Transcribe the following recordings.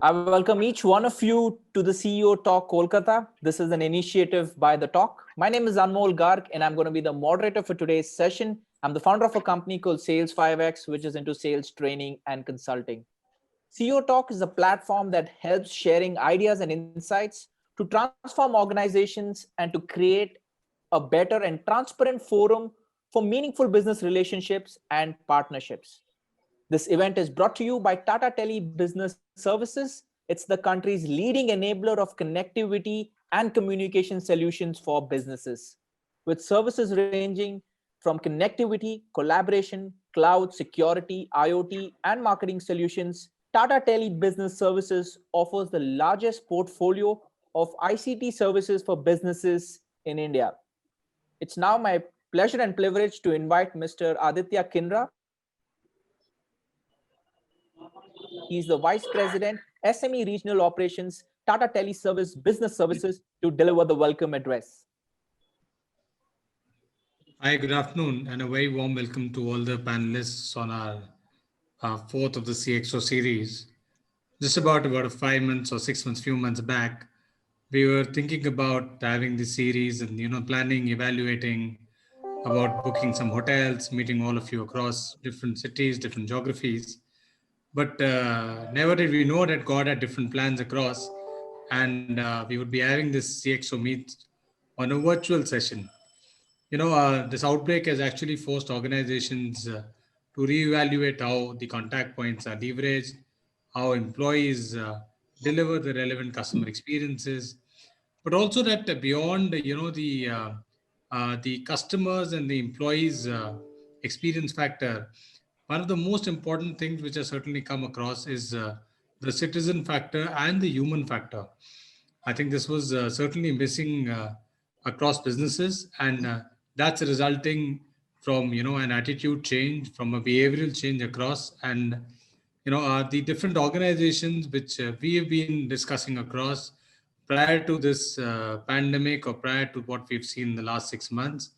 I welcome each one of you to the CEO Talk Kolkata. This is an initiative by The Talk. My name is Anmol Garg, and I'm going to be the moderator for today's session. I'm the founder of a company called Sales 5X, which is into sales training and consulting. CEO Talk is a platform that helps sharing ideas and insights to transform organizations and to create a better and transparent forum for meaningful business relationships and partnerships. This event is brought to you by Tata Tele Business Services. It's the country's leading enabler of connectivity and communication solutions for businesses, with services ranging from connectivity, collaboration, cloud, security, IoT, and marketing solutions. Tata Tele Business Services offers the largest portfolio of ICT services for businesses in India. It's now my pleasure and privilege to invite Mr. Aditya Kinra. He's the Vice President, SME Regional Operations, Tata Teleservice Business Services, to deliver the welcome address. Hi, good afternoon, and a very warm welcome to all the panelists on our fourth of the CXO series. Just about 5 months or 6 months, few months back, we were thinking about having this series and planning, evaluating, about booking some hotels, meeting all of you across different cities, different geographies. But never did we know that God had different plans across, and we would be having this CXO meet on a virtual session. This outbreak has actually forced organizations to reevaluate how the contact points are leveraged, how employees deliver the relevant customer experiences, but also that beyond the customers and the employees experience factor, one of the most important things which has certainly come across is the citizen factor and the human factor. I think this was certainly missing across businesses, and that's resulting from an attitude change, from a behavioral change across, and the different organizations which we have been discussing across prior to this pandemic or prior to what we've seen in the last 6 months.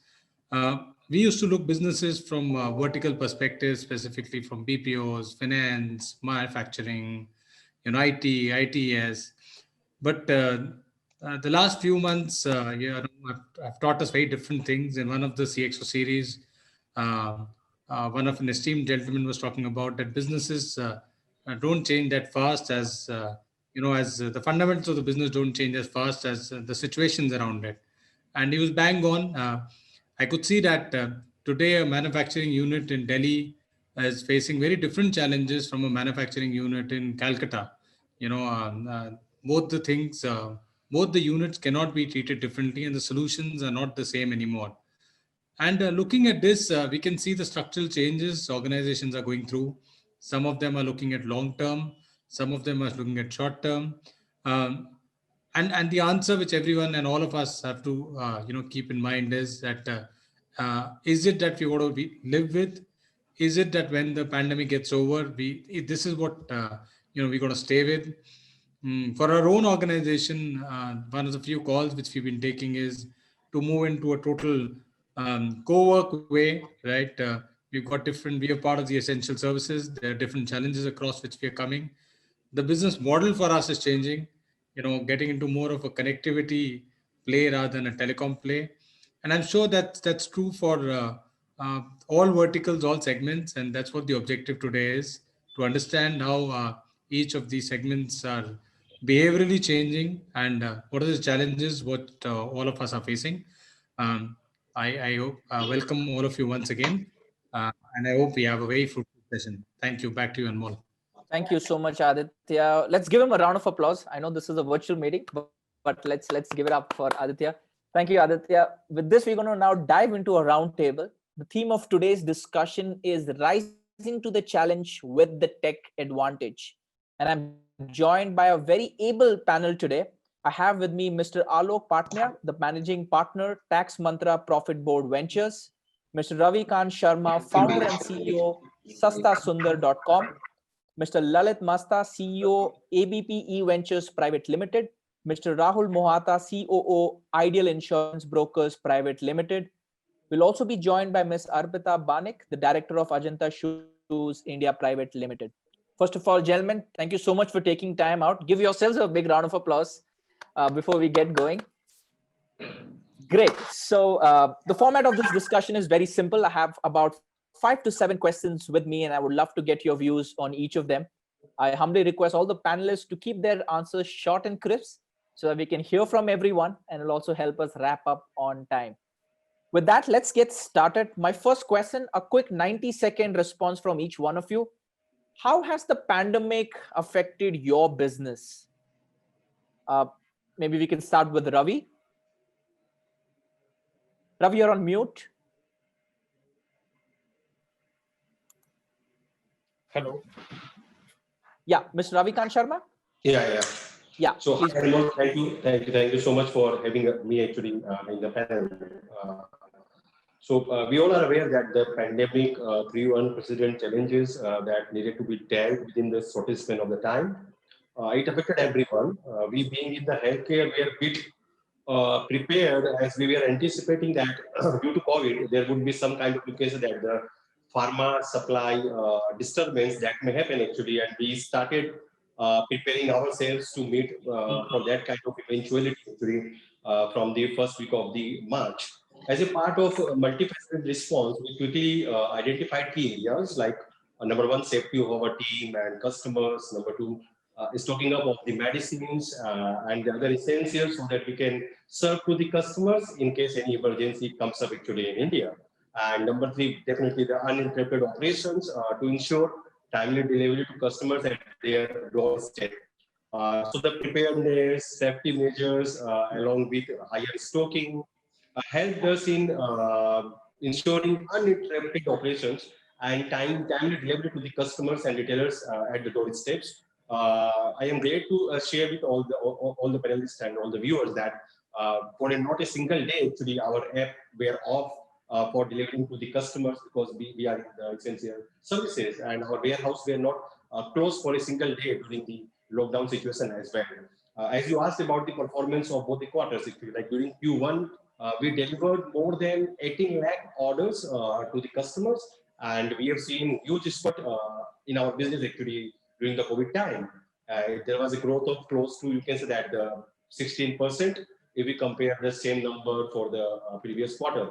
We used to look businesses from vertical perspectives, specifically from BPOs, finance, manufacturing, IT, ITS. But the last few months, I've taught us very different things. In one of the CXO series, one of an esteemed gentleman was talking about that businesses don't change that fast as the fundamentals of the business don't change as fast as the situations around it. And he was bang on. I could see that today a manufacturing unit in Delhi is facing very different challenges from a manufacturing unit in Calcutta. You know, both the things, both the units cannot be treated differently, and the solutions are not the same anymore. And looking at this, we can see the structural changes organizations are going through. Some of them are looking at long term, some of them are looking at short term. Um, and the answer which everyone and all of us have to keep in mind is that is it that we want to live with? Is it that when the pandemic gets over, this is what we're going to stay with? For our own organization, one of the few calls which we've been taking is to move into a total co-work way, right? We are part of the essential services. There are different challenges across which we are coming. The business model for us is changing, getting into more of a connectivity play rather than a telecom play. And I'm sure that that's true for all verticals, all segments. And that's what the objective today is, to understand how each of these segments are behaviorally changing and what are the challenges what all of us are facing. Um, I hope welcome all of you once again, and I hope we have a very fruitful session. Thank you. Back to you, Anmol. Thank you so much, Aditya. Let's give him a round of applause. I know this is a virtual meeting, but let's give it up for Aditya. Thank you, Aditya. With this, we're going to now dive into a round table. The theme of today's discussion is rising to the challenge with the tech advantage. And I'm joined by a very able panel today. I have with me Mr. Alok Patnia, the managing partner, Tax Mantra Profit Board Ventures, Mr. Ravi Kant Sharma, founder and CEO, SastaSundar.com, Mr. Lalit Masta, CEO, ABP eVentures Private Limited, Mr. Rahul Mohata, COO, Ideal Insurance Brokers Private Limited. We'll also be joined by Ms. Arpita Banik, the director of Ajanta Shoes India Private Limited. First of all, gentlemen, thank you so much for taking time out. Give yourselves a big round of applause before we get going. Great. So the format of this discussion is very simple. I have about 5 to 7 questions with me, and I would love to get your views on each of them. I humbly request all the panelists to keep their answers short and crisp so that we can hear from everyone, and it'll also help us wrap up on time. With that, let's get started. My first question, a quick 90-second response from each one of you. How has the pandemic affected your business? Maybe we can start with Ravi. Ravi, you're on mute. Hello. Yeah, Mr. Ravikant Sharma. Yeah. So, please. Anmol, thank you so much for having me actually in the panel. We all are aware that the pandemic threw unprecedented challenges that needed to be dealt within the shortest span of the time. It affected everyone. We being in the healthcare, we are a bit prepared as we were anticipating that due to COVID, there would be some kind of indication that the pharma supply disturbance that may happen actually, and we started preparing ourselves to meet for that kind of eventuality actually from the first week of the March. As a part of multifaceted response, we quickly identified key areas like number one, safety of our team and customers. Number two, stocking up of the medicines and the other essentials so that we can serve to the customers in case any emergency comes up actually in India. And number three, definitely the uninterrupted operations to ensure timely delivery to customers at their doorstep. So the preparedness, safety measures, along with higher stocking, helped us in ensuring uninterrupted operations and timely delivery to the customers and retailers at the doorsteps. I am glad to share with all the panelists and all the viewers that for not a single day, actually, our app were off for delivering to the customers because we are in the essential services, and our warehouse were not closed for a single day during the lockdown situation as well. As you asked about the performance of both the quarters, like during Q1, we delivered more than 18 lakh orders to the customers, and we have seen huge spurt in our business actually during the COVID time. There was a growth of close to, you can say that 16% if we compare the same number for the previous quarter.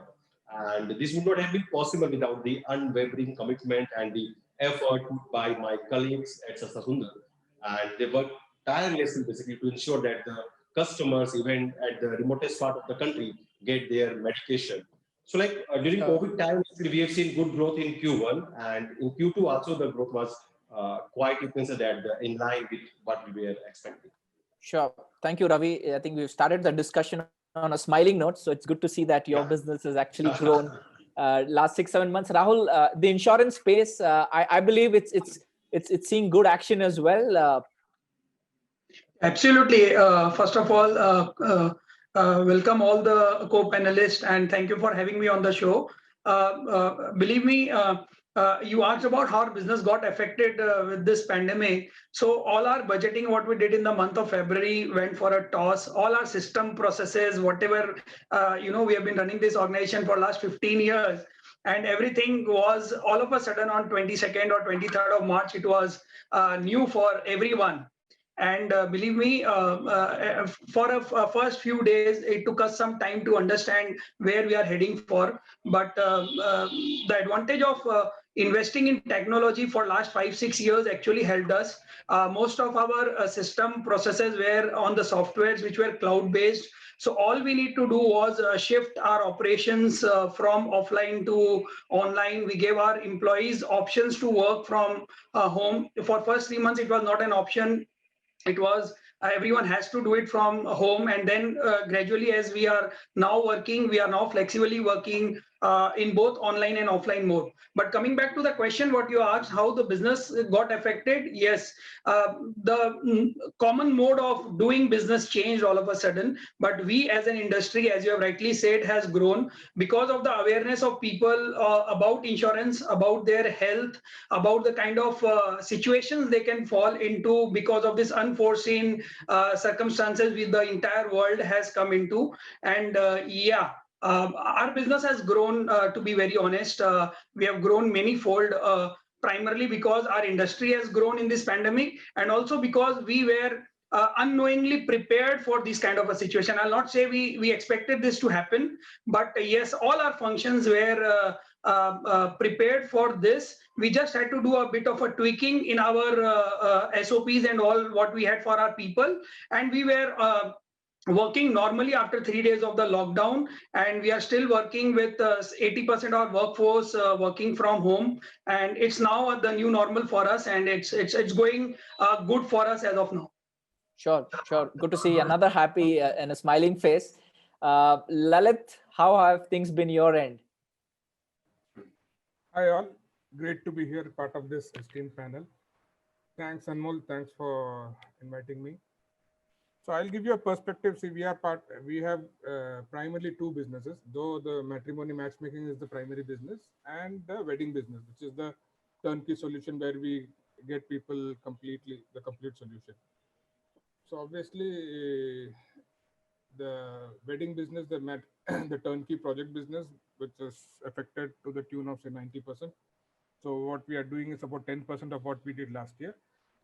And this would not have been possible without the unwavering commitment and the effort by my colleagues at Sasundar. And they worked tirelessly basically to ensure that the customers, even at the remotest part of the country, get their medication. So like during COVID time, we have seen good growth in Q1, and in Q2 also the growth was quite, you can say that in line with what we were expecting. Sure. Thank you, Ravi. I think we've started the discussion on a smiling note, so it's good to see that your business has actually grown last 6-7 months. Rahul, the insurance space, I believe it's seeing good action as well. Absolutely. First of all, welcome all the co-panelists and thank you for having me on the show. Believe me, you asked about how our business got affected with this pandemic. So all our budgeting, what we did in the month of February went for a toss. All our system processes, whatever, we have been running this organization for last 15 years. And everything was all of a sudden on 22nd or 23rd of March, it was new for everyone. And believe me, for a first few days, it took us some time to understand where we are heading for. But the advantage of investing in technology for last 5-6 years actually helped us. Most of our system processes were on the softwares which were cloud-based. So all we need to do was shift our operations from offline to online. We gave our employees options to work from home. For first 3 months, it was not an option. It was everyone has to do it from home, and then gradually as we are now working, we are now flexibly working in both online and offline mode. But coming back to the question what you asked, how the business got affected, yes, the common mode of doing business changed all of a sudden, but we as an industry, as you have rightly said, has grown because of the awareness of people about insurance, about their health, about the kind of situations they can fall into because of this unforeseen circumstances which the entire world has come into. And our business has grown, to be very honest. We have grown many-fold. primarily because our industry has grown in this pandemic, and also because we were unknowingly prepared for this kind of a situation. I'll not say we expected this to happen, but yes, all our functions were prepared for this. We just had to do a bit of a tweaking in our SOPs and all what we had for our people, and we were working normally after 3 days of the lockdown, and we are still working with 80% of our workforce working from home, and it's now the new normal for us, and it's going good for us as of now. Sure. Good to see another happy and a smiling face. Lalit, how have things been your end? Hi all, great to be here, part of this esteemed panel. Thanks Anmol, thanks for inviting me. So I'll give you a perspective. See, we have primarily two businesses, though the matrimony matchmaking is the primary business, and the wedding business, which is the turnkey solution where we get people the complete solution. So obviously the wedding business, the turnkey project business, which is affected to the tune of say 90%. So what we are doing is about 10% of what we did last year.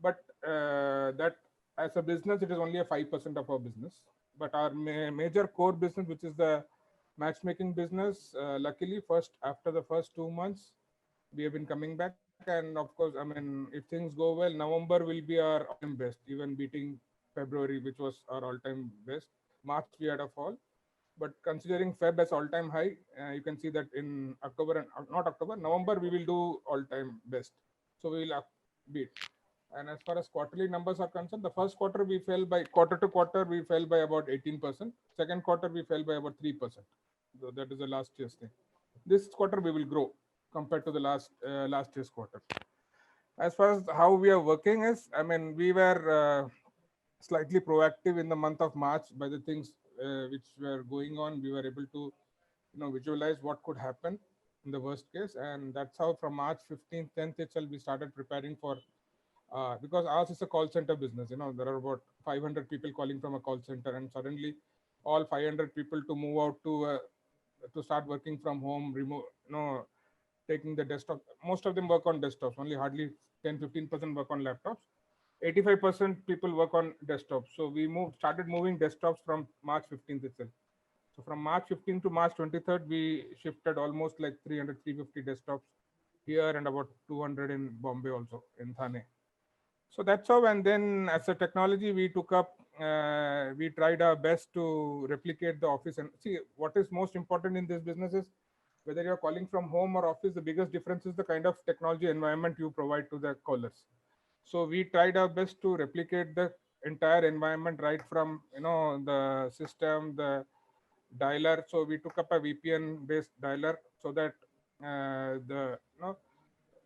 But that as a business, it is only a 5% of our business. But our major core business, which is the matchmaking business, luckily after the first 2 months, we have been coming back. And of course, I mean, if things go well, November will be our all-time best, even beating February, which was our all-time best. March, we had a fall. But considering Feb as all-time high, you can see that in November, we will do all-time best. So we will beat. And as far as quarterly numbers are concerned, the first quarter we fell by quarter to quarter, we fell by about 18%. Second quarter, we fell by about 3%. So that is the last year's thing. This quarter, we will grow compared to the last year's quarter. As far as how we are working is, I mean, we were slightly proactive in the month of March by the things which were going on. We were able to, visualize what could happen in the worst case, and that's how from March 15th, 10th itself we started preparing for. Because ours is a call center business, there are about 500 people calling from a call center, and suddenly all 500 people to move out to start working from home, taking the desktop. Most of them work on desktops, only hardly 10-15% work on laptops. 85% people work on desktops. So we started moving desktops from March 15th itself. So from March 15th to March 23rd, we shifted almost like 300-350 desktops here and about 200 in Bombay also, in Thane. So that's how, and then as a technology we took up, we tried our best to replicate the office. And see, what is most important in this business is whether you're calling from home or office, the biggest difference is the kind of technology environment you provide to the callers. So we tried our best to replicate the entire environment, right from, the system, the dialer. So we took up a VPN based dialer so that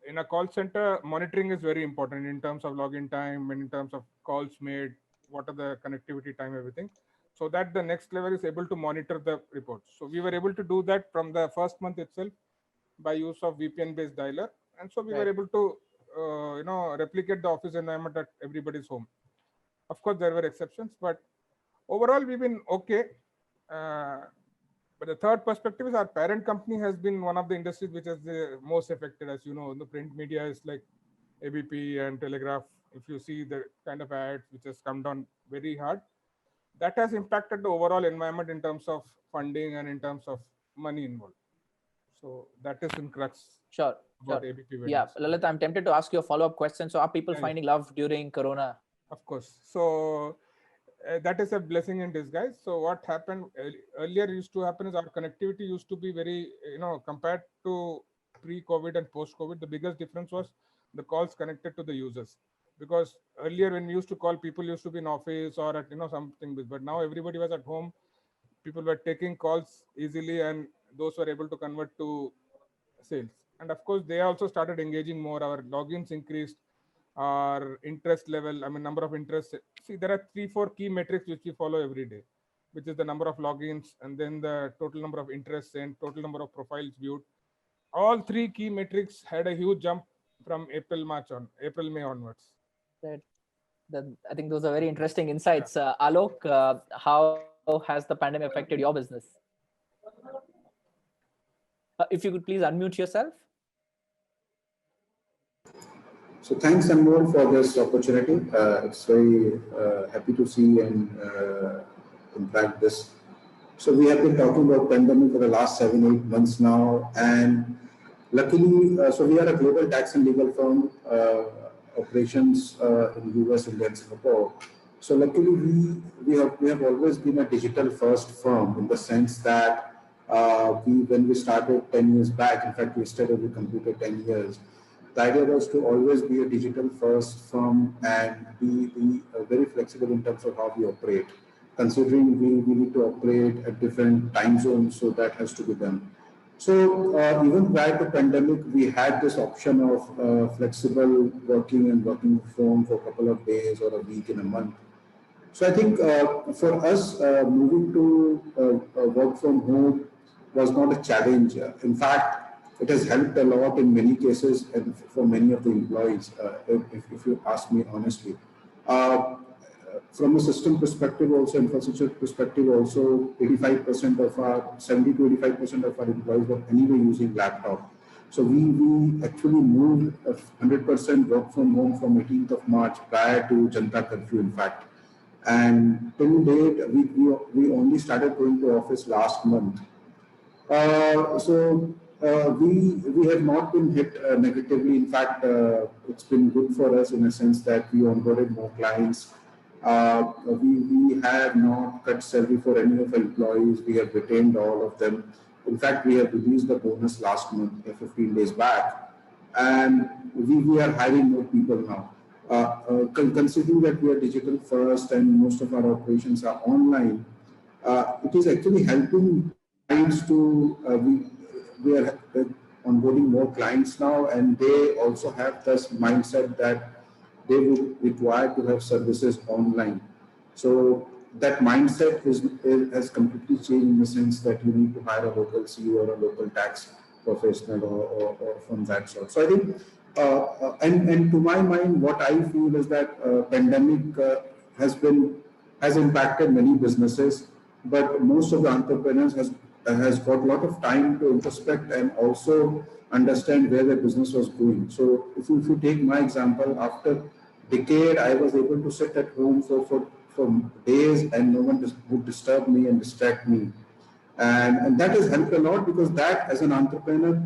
in a call center, monitoring is very important in terms of login time and in terms of calls made, what are the connectivity time, everything, so that the next level is able to monitor the reports. So we were able to do that from the first month itself by use of VPN-based dialer. And so we were able to, replicate the office environment at everybody's home. Of course, there were exceptions, but overall, we've been okay. But the third perspective is our parent company has been one of the industries which is the most affected. As you know, the print media is like ABP and Telegraph. If you see the kind of ads which has come down very hard, that has impacted the overall environment in terms of funding and in terms of money involved. So that is in crux. Sure. ABP yeah, Lalit, I'm tempted to ask you a follow-up question. So are people finding love during Corona? Of course. So that is a blessing in disguise. So what happened earlier used to happen is our connectivity used to be very, compared to pre-COVID and post-COVID, the biggest difference was the calls connected to the users. Because earlier when we used to call, people used to be in office or at, something, but now everybody was at home. People were taking calls easily and those were able to convert to sales. And of course, they also started engaging more. Our logins increased, our interest level, number of interests. See, there are 3-4 key metrics which we follow every day, which is the number of logins and then the total number of interests and total number of profiles viewed. All 3 key metrics had a huge jump from April, May onwards. I think those are very interesting insights. Alok, how has the pandemic affected your business? If you could please unmute yourself. So thanks, Anmol, for this opportunity. It's very happy to see and in fact this. So we have been talking about pandemic for the last 7, 8 months now, and luckily, so we are a global tax and legal firm, operations in US, India, and Singapore. So luckily, we have always been a digital first firm in the sense that when we started 10 years back, in fact, we started with computer 10 years. The idea was to always be a digital first firm and be very flexible in terms of how we operate, considering we need to operate at different time zones, so that has to be done. So even prior to pandemic, we had this option of flexible working and working from home for a couple of days or a week in a month. So I think for us, moving to work from home was not a challenge. In fact, it has helped a lot in many cases and for many of the employees, if you ask me honestly. Uh, from a system perspective, also infrastructure perspective, also 85% of our 70 to 85% of our employees were anyway using laptop. So we actually moved 100% work from home from 18th of March prior to Janata curfew, in fact. And till date, we only started going to office last month. We have not been hit negatively. In fact, it's been good for us in a sense that we onboarded more clients. We have not cut salary for any of our employees. We have retained all of them. In fact, we have released the bonus last month, 15 days back, and we are hiring more people now. Considering that we are digital first and most of our operations are online, it is actually helping clients to we are onboarding more clients now, and they also have this mindset that they would require to have services online. So that mindset has completely changed in the sense that you need to hire a local CEO or a local tax professional or from that sort. So I think, and to my mind, what I feel is that pandemic has impacted many businesses, but most of the entrepreneurs has got a lot of time to introspect and also understand where the business was going. So if you take my example, after decade, I was able to sit at home for days and no one would disturb me and distract me. And that has helped a lot, because that as an entrepreneur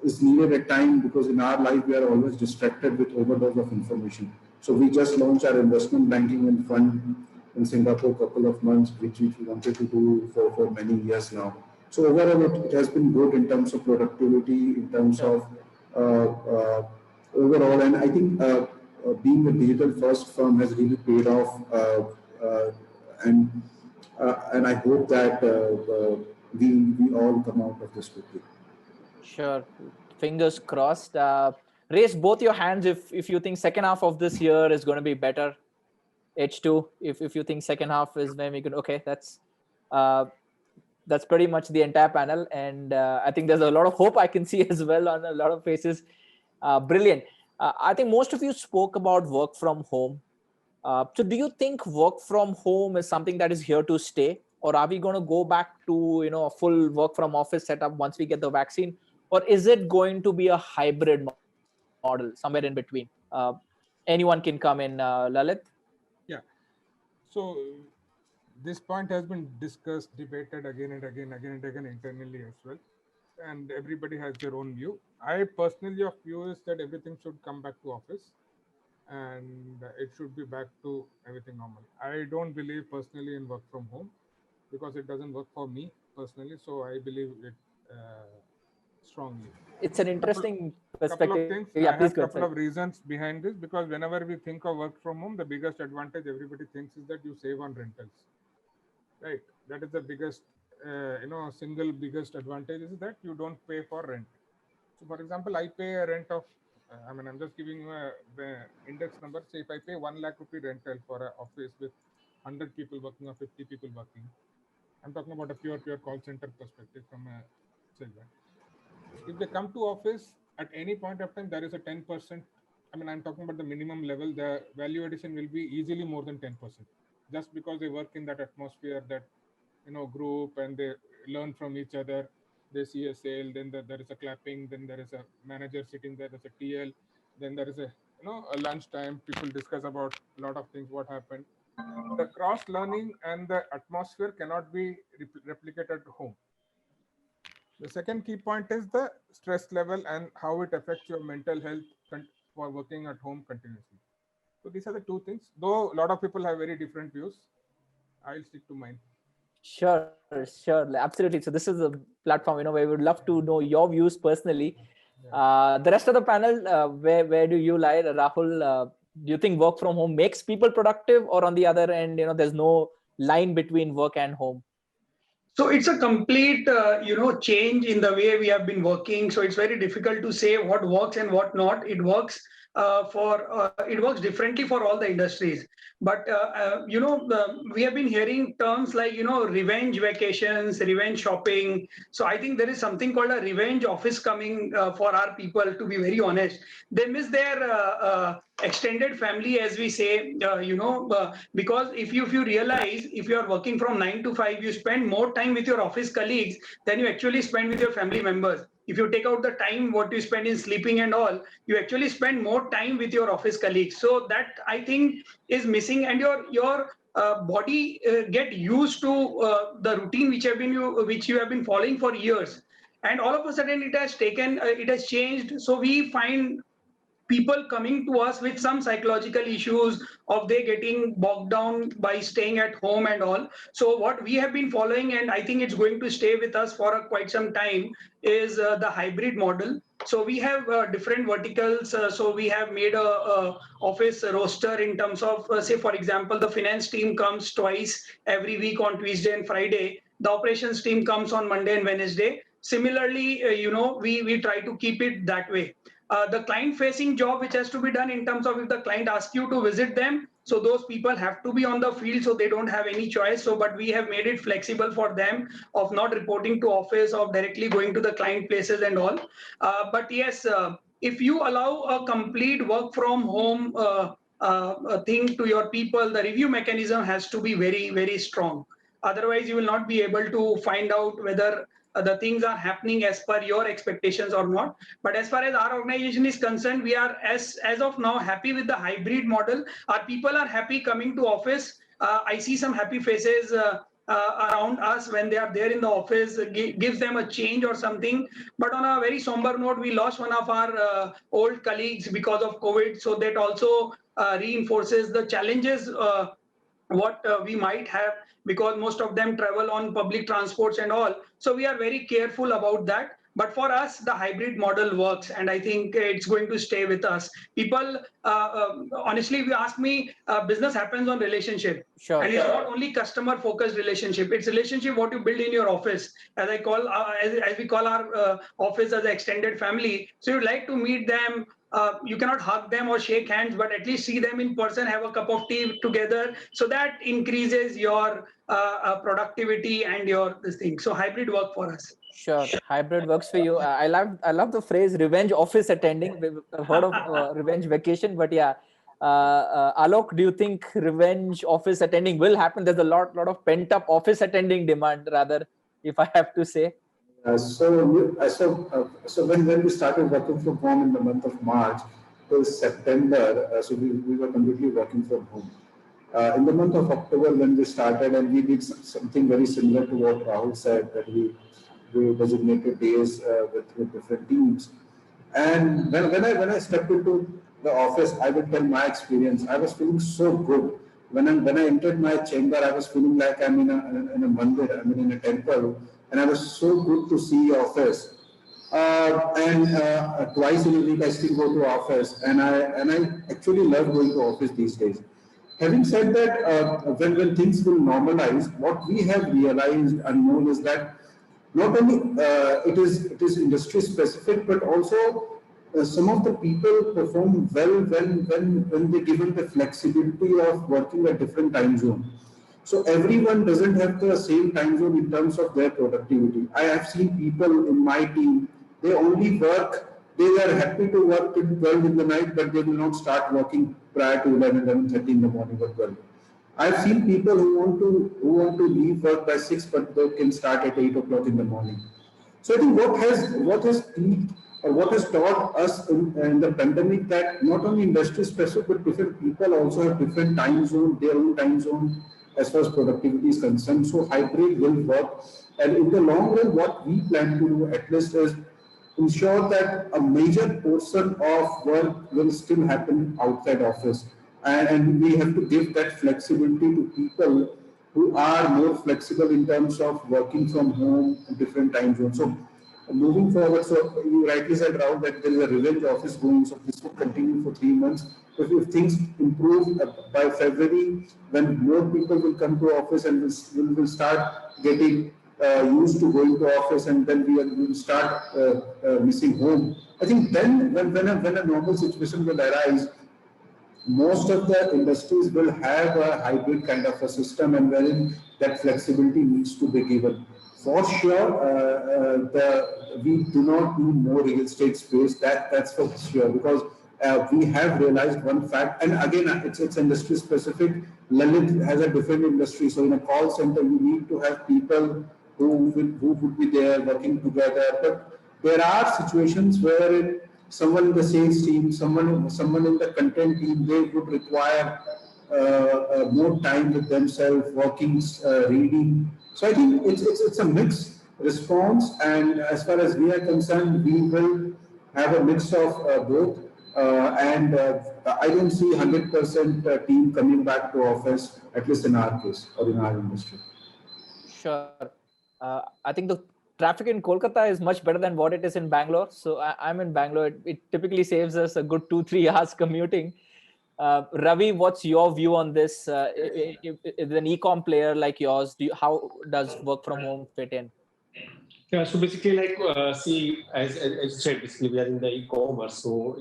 is needed at time, because in our life we are always distracted with overdose of information. So we just launched our investment banking and fund in Singapore a couple of months, which we wanted to do for many years now. So overall, it has been good in terms of productivity, in terms of overall, and I think being a digital first firm has really paid off, and and I hope that we all come out of this quickly. Sure. Fingers crossed. Raise both your hands if you think second half of this year is going to be better. H2, if you think second half is when we can, okay, that's pretty much the entire panel. And I think there's a lot of hope I can see as well on a lot of faces. Brilliant. I think most of you spoke about work from home. So do you think work from home is something that is here to stay, or are we going to go back to a full work from office setup once we get the vaccine, or is it going to be a hybrid model somewhere in between? Anyone can come in, Lalit. Yeah. So this point has been discussed, debated again and again internally as well, and everybody has their own view. I personally of view is that everything should come back to office, and it should be back to everything normal. I don't believe personally in work from home because it doesn't work for me personally. So I believe it strongly. It's an interesting Couple of perspective. things. Yeah, I please have go couple ahead. of reasons behind this, because whenever we think of work from home, the biggest advantage everybody thinks is that you save on rentals, right? That is the biggest, single biggest advantage is that you don't pay for rent. So, for example, I pay a rent of, I'm just giving you the index number. Say if I pay 1 lakh rupee rental for an office with 100 people working or 50 people working, I'm talking about a pure call center perspective from a silver. If they come to office at any point of time, there is a 10%. I'm talking about the minimum level. The value addition will be easily more than 10%, just because they work in that atmosphere, that group, and they learn from each other. They see a sale, then there is a clapping, then there is a manager sitting there, there's a TL. Then there is a lunchtime. People discuss about a lot of things, what happened. The cross learning and the atmosphere cannot be replicated at home. The second key point is the stress level and how it affects your mental health for working at home continuously. So these are the two things. Though a lot of people have very different views, I'll stick to mine. Sure, absolutely. So this is a platform, where we would love to know your views personally. The rest of the panel, where do you lie, Rahul? Do you think work from home makes people productive, or on the other end, there's no line between work and home? So it's a complete, change in the way we have been working. So it's very difficult to say what works and what not. It works it works differently for all the industries. But we have been hearing terms like revenge vacations, revenge shopping. So I think there is something called a revenge office coming for our people. To be very honest, they miss their extended family, as we say, because if you realize, if you are working from 9 to 5, you spend more time with your office colleagues than you actually spend with your family members. If you take out the time what you spend in sleeping and all, you actually spend more time with your office colleagues. So that, I think, is missing, and your body get used to the routine which you have been following for years, and all of a sudden it has changed. So we find people coming to us with some psychological issues of they getting bogged down by staying at home and all. So what we have been following, and I think it's going to stay with us for quite some time, is the hybrid model. So we have different verticals. So we have made a office roster in terms of, say, for example, the finance team comes twice every week on Tuesday and Friday. The operations team comes on Monday and Wednesday. Similarly, we try to keep it that way. The client-facing job, which has to be done in terms of if the client asks you to visit them, so those people have to be on the field, so they don't have any choice. So, but we have made it flexible for them of not reporting to office, of directly going to the client places and all. But yes, if you allow a complete work from home thing to your people, the review mechanism has to be very, very strong. Otherwise, you will not be able to find out whether the things are happening as per your expectations or not. But as far as our organization is concerned, we are as of now happy with the hybrid model. Our people are happy coming to office. I see some happy faces around us when they are there in the office. Gives them a change or something. But on a very somber note, we lost one of our old colleagues because of COVID. So that also reinforces the challenges what we might have, because most of them travel on public transports and all. So we are very careful about that. But for us, the hybrid model works, and I think it's going to stay with us. People, honestly, if you ask me, business happens on relationship. Sure. And it's not only customer-focused relationship. It's relationship what you build in your office, as I call, as we call our office as an extended family. So you'd like to meet them. You cannot hug them or shake hands, but at least see them in person, have a cup of tea together. So that increases your productivity and your this thing. So hybrid work for us. Sure, hybrid works for you. I love the phrase revenge office attending. We've heard of revenge vacation, but yeah. Alok, do you think revenge office attending will happen? There's a lot of pent up office attending demand, rather, if I have to say. So when we started working from home in the month of March till September, so we were completely working from home. In the month of October, when we started, and we did something very similar to what Rahul said, that we designated days with different teams. And when I stepped into the office, I will tell my experience. I was feeling so good. When I entered my chamber, I was feeling like I'm in a mandir, I'm in a temple, and I was so good to see office. Twice in a week, I still go to office, and I actually love going to office these days. Having said that, when things will normalize, what we have realized and known is that not only it is industry specific, but also some of the people perform well when they given the flexibility of working at different time zone. So everyone doesn't have the same time zone in terms of their productivity. I have seen people in my team, they only work, they are happy to work till 12 in the night, but they will not start working prior to 11:30 in the morning or 12. I've seen people who want to leave work by 6, but they can start at 8 o'clock in the morning. So I think what has peaked what has taught us in the pandemic that not only industry specific, but different people also have different time zone, their own time zone as far as productivity is concerned. So hybrid will work. And in the long run, what we plan to do at least is ensure that a major portion of work will still happen outside office. And we have to give that flexibility to people who are more flexible in terms of working from home in different time zones. So moving forward, so you rightly said, Rahul, that there is a revenge office going, so this will continue for 3 months. So if things improve by February, when more people will come to office and will start getting used to going to office, and then we will start missing home. I think then when a normal situation will arise, most of the industries will have a hybrid kind of a system, and wherein that flexibility needs to be given. For sure, we do not need more real estate space. That's for sure, because we have realized one fact, and again, it's industry specific. Lalit has a different industry, so in a call center, you need to have people who would be there working together. But there are situations where someone in the sales team, someone in the content team, they would require more time with themselves, working, reading. So I think it's a mixed response, and as far as we are concerned, we will have a mix of both. And I don't see 100% team coming back to office, at least in our case or in our industry. Sure. I think the traffic in Kolkata is much better than what it is in Bangalore. So I'm in Bangalore. It typically saves us a good 2-3 hours commuting. Ravi, what's your view on this? If an e-com player like yours, how does work from home fit in? Yeah, so basically, see, as you said, basically we are in the e-commerce, so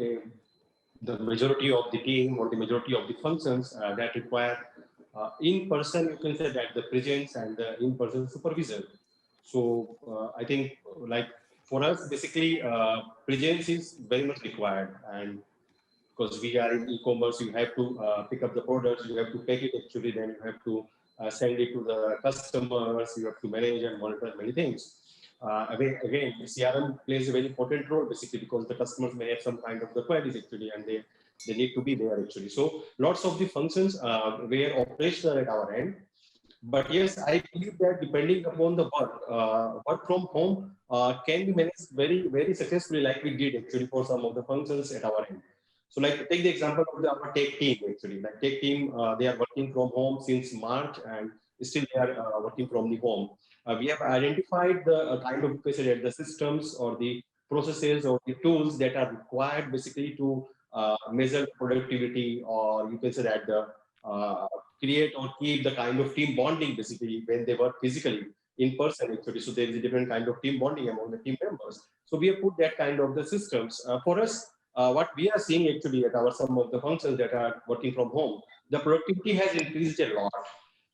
the majority of the team or the majority of the functions that require in person, you can say that the presence and the in-person supervision. So I think like for us, basically presence is very much required, and because we are in e-commerce, you have to pick up the products, you have to pack it actually, then you have to send it to the customers, you have to manage and monitor many things. Again, CRM plays a very important role basically, because the customers may have some kind of the queries actually, and they need to be there actually. So lots of the functions were operational at our end. But yes, I believe that depending upon the work from home can be managed very, very successfully, like we did actually for some of the functions at our end. So like take the example of our tech team actually. Like tech team, they are working from home since March, and still they are working from the home. We have identified the kind of the systems or the processes or the tools that are required basically to measure productivity, or you can say that the create or keep the kind of team bonding basically when they work physically in person actually. So there is a different kind of team bonding among the team members. So we have put that kind of the systems. For us, what we are seeing actually at our some of the functions that are working from home, the productivity has increased a lot.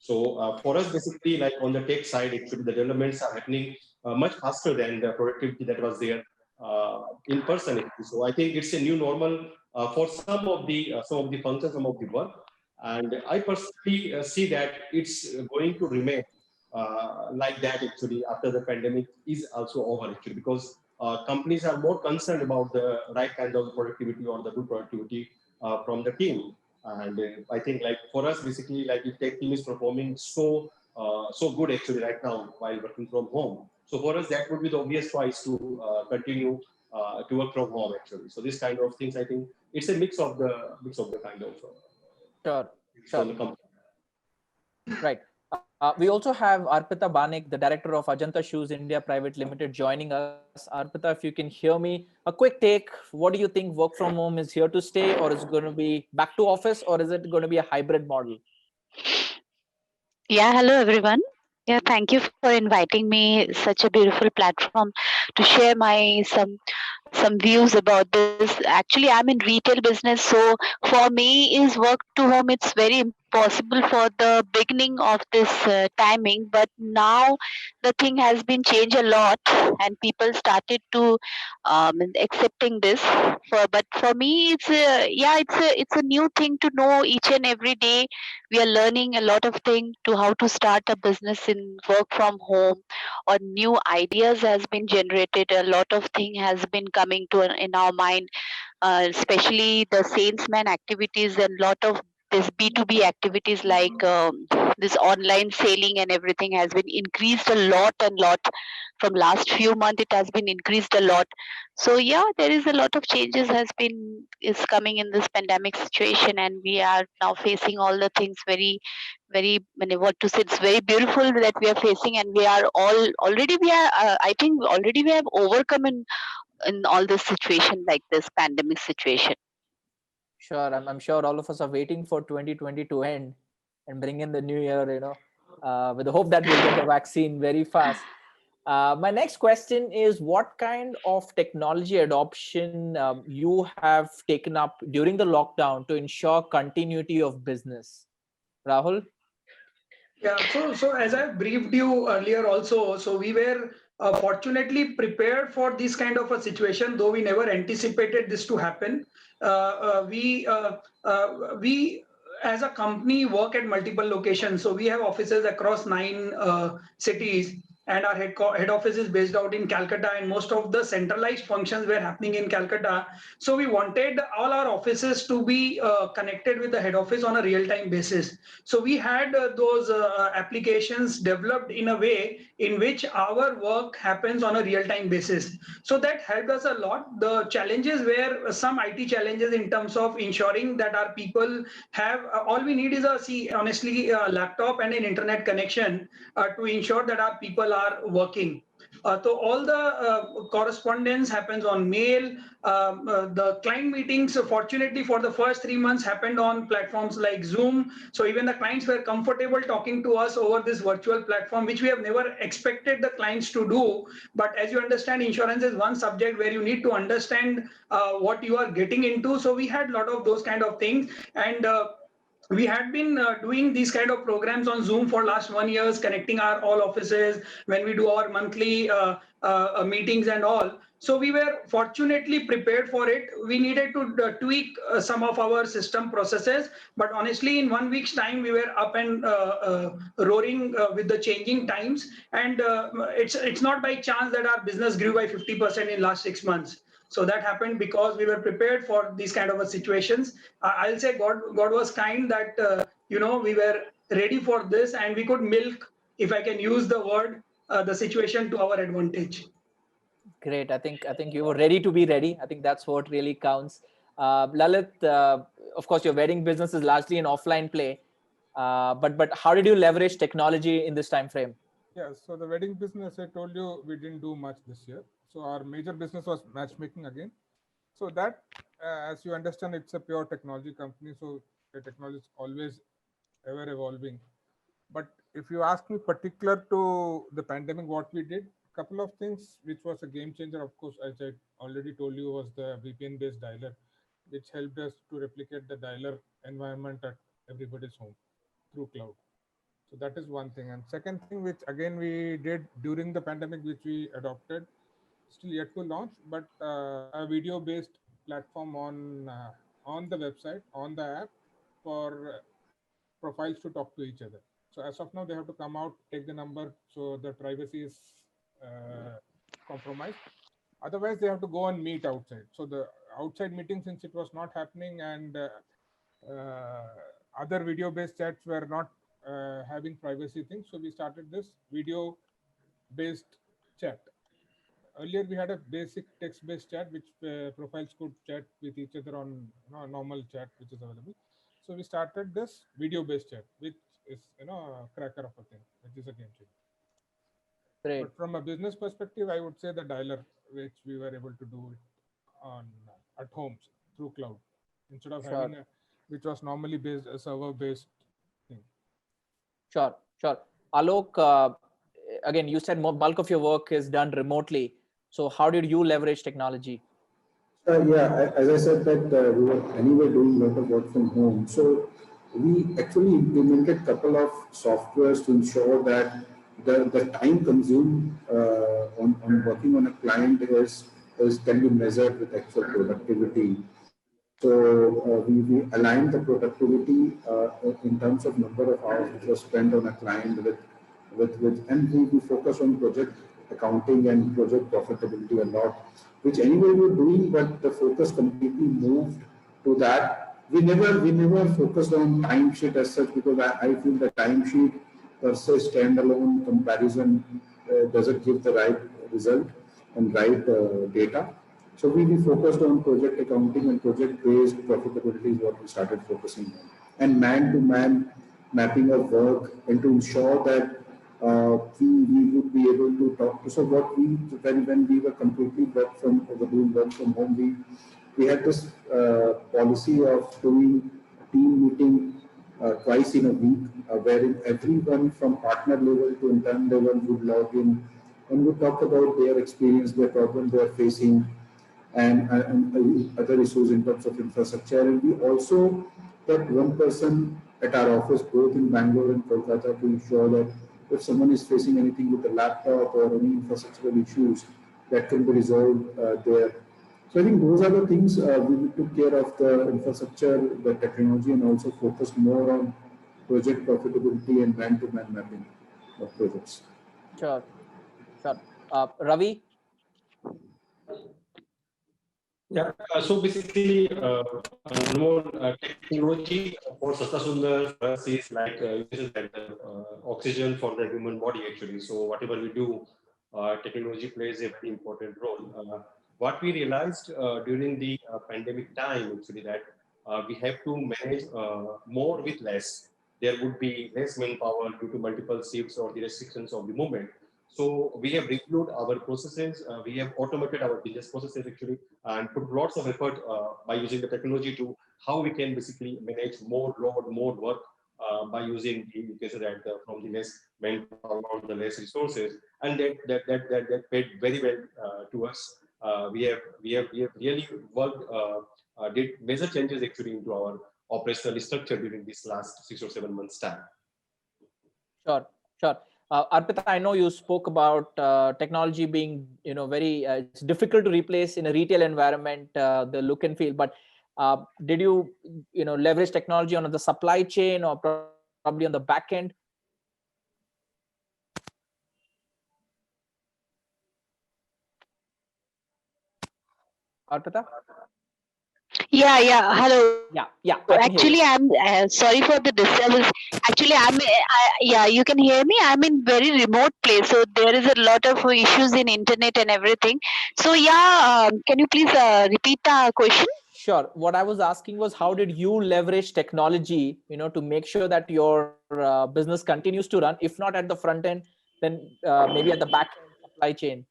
So for us, basically, like on the tech side, actually the developments are happening much faster than the productivity that was there in person. So I think it's a new normal for some of the functions, some of the work. And I personally see that it's going to remain like that actually after the pandemic is also over actually, because companies are more concerned about the right kind of productivity or the good productivity from the team. And I think like for us, basically, like if tech team is performing so good actually right now while working from home. So for us, that would be the obvious choice to continue to work from home actually. So this kind of things, I think it's a mix of the kind of. Sure. Right. We also have Arpita Banik, the director of Ajanta Shoes India Private Limited, joining us. Arpita, if you can hear me, a quick take. What do you think work from home is here to stay, or is it going to be back to office, or is it going to be a hybrid model? Yeah, hello everyone. Yeah, thank you for inviting me. Such a beautiful platform to share my some views about this. Actually, I'm in retail business, so for me is work to home. It's very impossible for the beginning of this timing, but now the thing has been changed a lot, and people started to accepting this. But for me, it's a new thing to know each and every day. We are learning a lot of things to how to start a business in work from home, or new ideas has been generated. A lot of thing has been coming to in our mind, especially the salesman activities and lot of this B2B activities like this online selling and everything has been increased a lot and lot. From last few months it has been increased a lot. So yeah, there is a lot of changes is coming in this pandemic situation, and we are now facing all the things very what to say, it's very beautiful that we are facing, and we are all already we are I think already we have overcome in all this situation, like this pandemic situation. Sure, I'm sure all of us are waiting for 2020 to end and bring in the new year, with the hope that we'll get the vaccine very fast. My next question is, what kind of technology adoption you have taken up during the lockdown to ensure continuity of business? Rahul? Yeah, so as I briefed you earlier also, so we were fortunately prepared for this kind of a situation, though we never anticipated this to happen. We as a company work at multiple locations, so we have offices across 9 cities, and our head office is based out in Calcutta, and most of the centralized functions were happening in Calcutta. So we wanted all our offices to be connected with the head office on a real-time basis. So we had those applications developed in a way in which our work happens on a real-time basis. So that helped us a lot. The challenges were some IT challenges in terms of ensuring that our people have all we need is honestly a laptop and an internet connection to ensure that our people are working. So all the correspondence happens on mail. The client meetings, fortunately for the first 3 months, happened on platforms like Zoom. So even the clients were comfortable talking to us over this virtual platform, which we have never expected the clients to do. But as you understand, insurance is one subject where you need to understand what you are getting into. So we had a lot of those kind of things. And we had been doing these kind of programs on Zoom for last 1 year, connecting our all offices when we do our monthly meetings and all. So we were fortunately prepared for it. We needed to tweak some of our system processes, but honestly, in 1 week's time, we were up and roaring with the changing times. And it's not by chance that our business grew by 50% in last 6 months. So that happened because we were prepared for these kind of situations. I'll say God was kind that we were ready for this, and we could milk, if I can use the word, the situation to our advantage. Great. I think you were ready to be ready. I think that's what really counts. Lalit, of course, your wedding business is largely an offline play, but how did you leverage technology in this time frame? Yeah, so the wedding business, I told you, we didn't do much this year. So our major business was matchmaking again. So that, as you understand, it's a pure technology company. So the technology is always ever evolving. But if you ask me particular to the pandemic, what we did, a couple of things which was a game changer, of course, as I already told you, was the VPN-based dialer, which helped us to replicate the dialer environment at everybody's home through cloud. So that is one thing. And second thing, which again we did during the pandemic, which we adopted, still yet to launch, but a video-based platform on the website, on the app, for profiles to talk to each other. So as of now, they have to come out, take the number, so the privacy is compromised. Otherwise, they have to go and meet outside. So the outside meeting, since it was not happening, and other video-based chats were not having privacy things, so we started this video-based chat. Earlier, we had a basic text-based chat, which profiles could chat with each other on a normal chat, which is available. So we started this video-based chat, which is a cracker of a thing, which is a game changer. Great. But from a business perspective, I would say the dialer, which we were able to do it on at homes through cloud, instead of having which was normally based a server-based thing. Sure. Alok, again, you said bulk of your work is done remotely. So how did you leverage technology? Yeah, as I said that we were anyway doing a lot of work from home. So we actually implemented a couple of softwares to ensure that the time consumed on working on a client can be measured with actual productivity. So we aligned the productivity in terms of number of hours which was spent on a client and we focus on project accounting and project profitability a lot, which anyway we were doing, but the focus completely moved to that. We never focused on timesheet as such, because I feel the timesheet per se standalone comparison doesn't give the right result and right data. So we focused on project accounting and project-based profitability is what we started focusing on. And man-to-man mapping of work, and to ensure that we would be able to talk to. So when we were completely doing work from home, we had this policy of doing team meeting twice in a week, wherein everyone from partner level to intern level would log in and would talk about their experience, their problem they are facing, and other issues in terms of infrastructure. And we also kept one person at our office, both in Bangalore and Kolkata, to ensure that if someone is facing anything with the laptop or any infrastructural issues, that can be resolved there. So I think those are the things we took care of: the infrastructure, the technology, and also focused more on project profitability and man-to-man mapping of projects. Sure. Ravi? Yeah, so basically, more technology for Sasta Sundar for us is like oxygen for the human body actually. So whatever we do, technology plays a very important role. What we realized during the pandemic time actually, that we have to manage more with less. There would be less manpower due to multiple shifts or the restrictions of the movement. So we have reviewed our processes. We have automated our business processes actually, and put lots of effort by using the technology to how we can basically manage more load, more work by using the, you can say that from the less manpower or the less resources, and that paid very well to us. We have really worked, did major changes actually into our operational structure during this last 6 or 7 months time. Sure. Arpita, I know you spoke about technology being, very it's difficult to replace in a retail environment, the look and feel. But did you, leverage technology on the supply chain or probably on the back end? Arpita? Yeah. Hello. Yeah. Actually, I'm sorry for the disturbance. Actually, you can hear me. I'm in very remote place, so there is a lot of issues in internet and everything. So can you please repeat the question? Sure. What I was asking was, how did you leverage technology, to make sure that your business continues to run, if not at the front end, then maybe at the back end supply chain?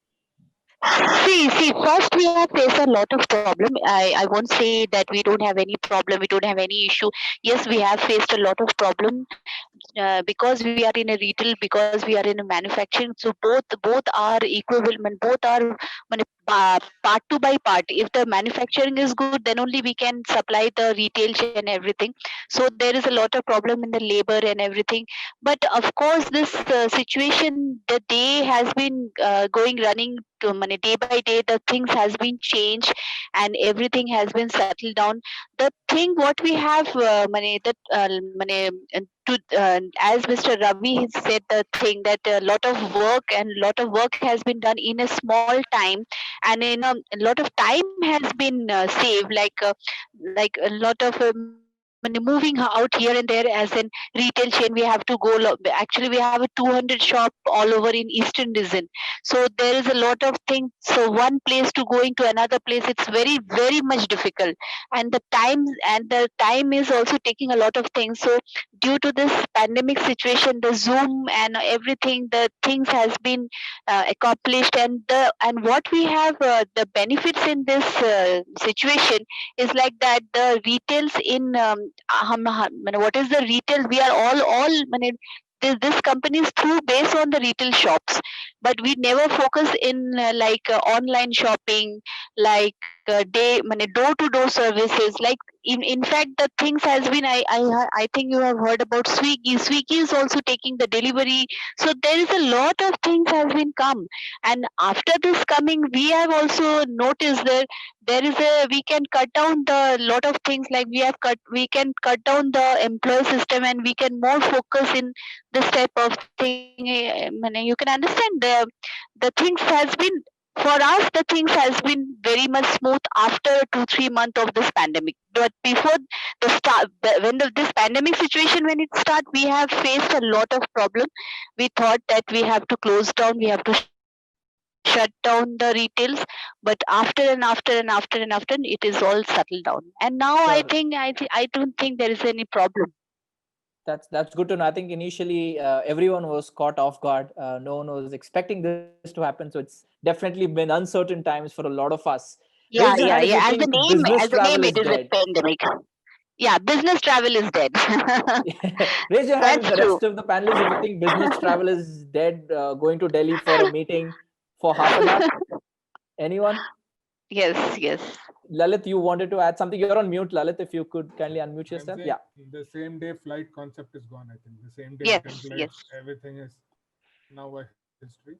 See, first we have faced a lot of problem. I won't say that we don't have any problem, we don't have any issue. Yes, we have faced a lot of problem because we are in a retail, because we are in a manufacturing. So both are equivalent, both are part to by part. If the manufacturing is good, then only we can supply the retail chain and everything. So there is a lot of problem in the labor and everything. But of course, this situation, the day has been running to day by day. The things has been changed and everything has been settled down. The thing what we have as Mr. Ravi has said, the thing that a lot of work has been done in a small time, and in a lot of time has been saved, like a lot of moving out here and there. As in retail chain, we have to go actually we have a 200 shop all over in eastern region, so there is a lot of things. So one place to going to another place, it's very very much difficult, and the time is also taking a lot of things. So due to this pandemic situation, the Zoom and everything, the things has been accomplished, and what we have the benefits in this situation is like that the retails in what is the retail, we are all this company is through based on the retail shops, but we never focus in online shopping, like door to door services. Like in fact, the things has been I think you have heard about Swiggy. Swiggy is also taking the delivery. So there is a lot of things has been come, and after this coming, we have also noticed that there is a we can cut down the lot of things, like we can cut down the employee system, and we can more focus in this type of thing. You can understand the things has been, for us the things has been very much smooth after 2-3 months of this pandemic. But before the start, when this pandemic situation when it start, we have faced a lot of problem. We thought that we have to close down, we have to shut down the retails, but after and after and after and after, it is all settled down, and now I Sure. think I don't think there is any problem. That's good to know. I think initially everyone was caught off guard. No one was expecting this to happen. So it's definitely been uncertain times for a lot of us. Yeah, Raise your hand if you yeah. think business travel is It is a dead. pandemic. Yeah, business travel is dead. Raise your hand, That's the true. rest of the panelists, if you think business travel is dead, going to Delhi for a meeting for half an hour. Anyone? Yes, yes. Lalit, you wanted to add something. You're on mute, Lalit. If you could kindly unmute I'm yourself. saying Yeah. the same day flight concept is gone. I think the same day Yes, return yes. flights, everything is now a history.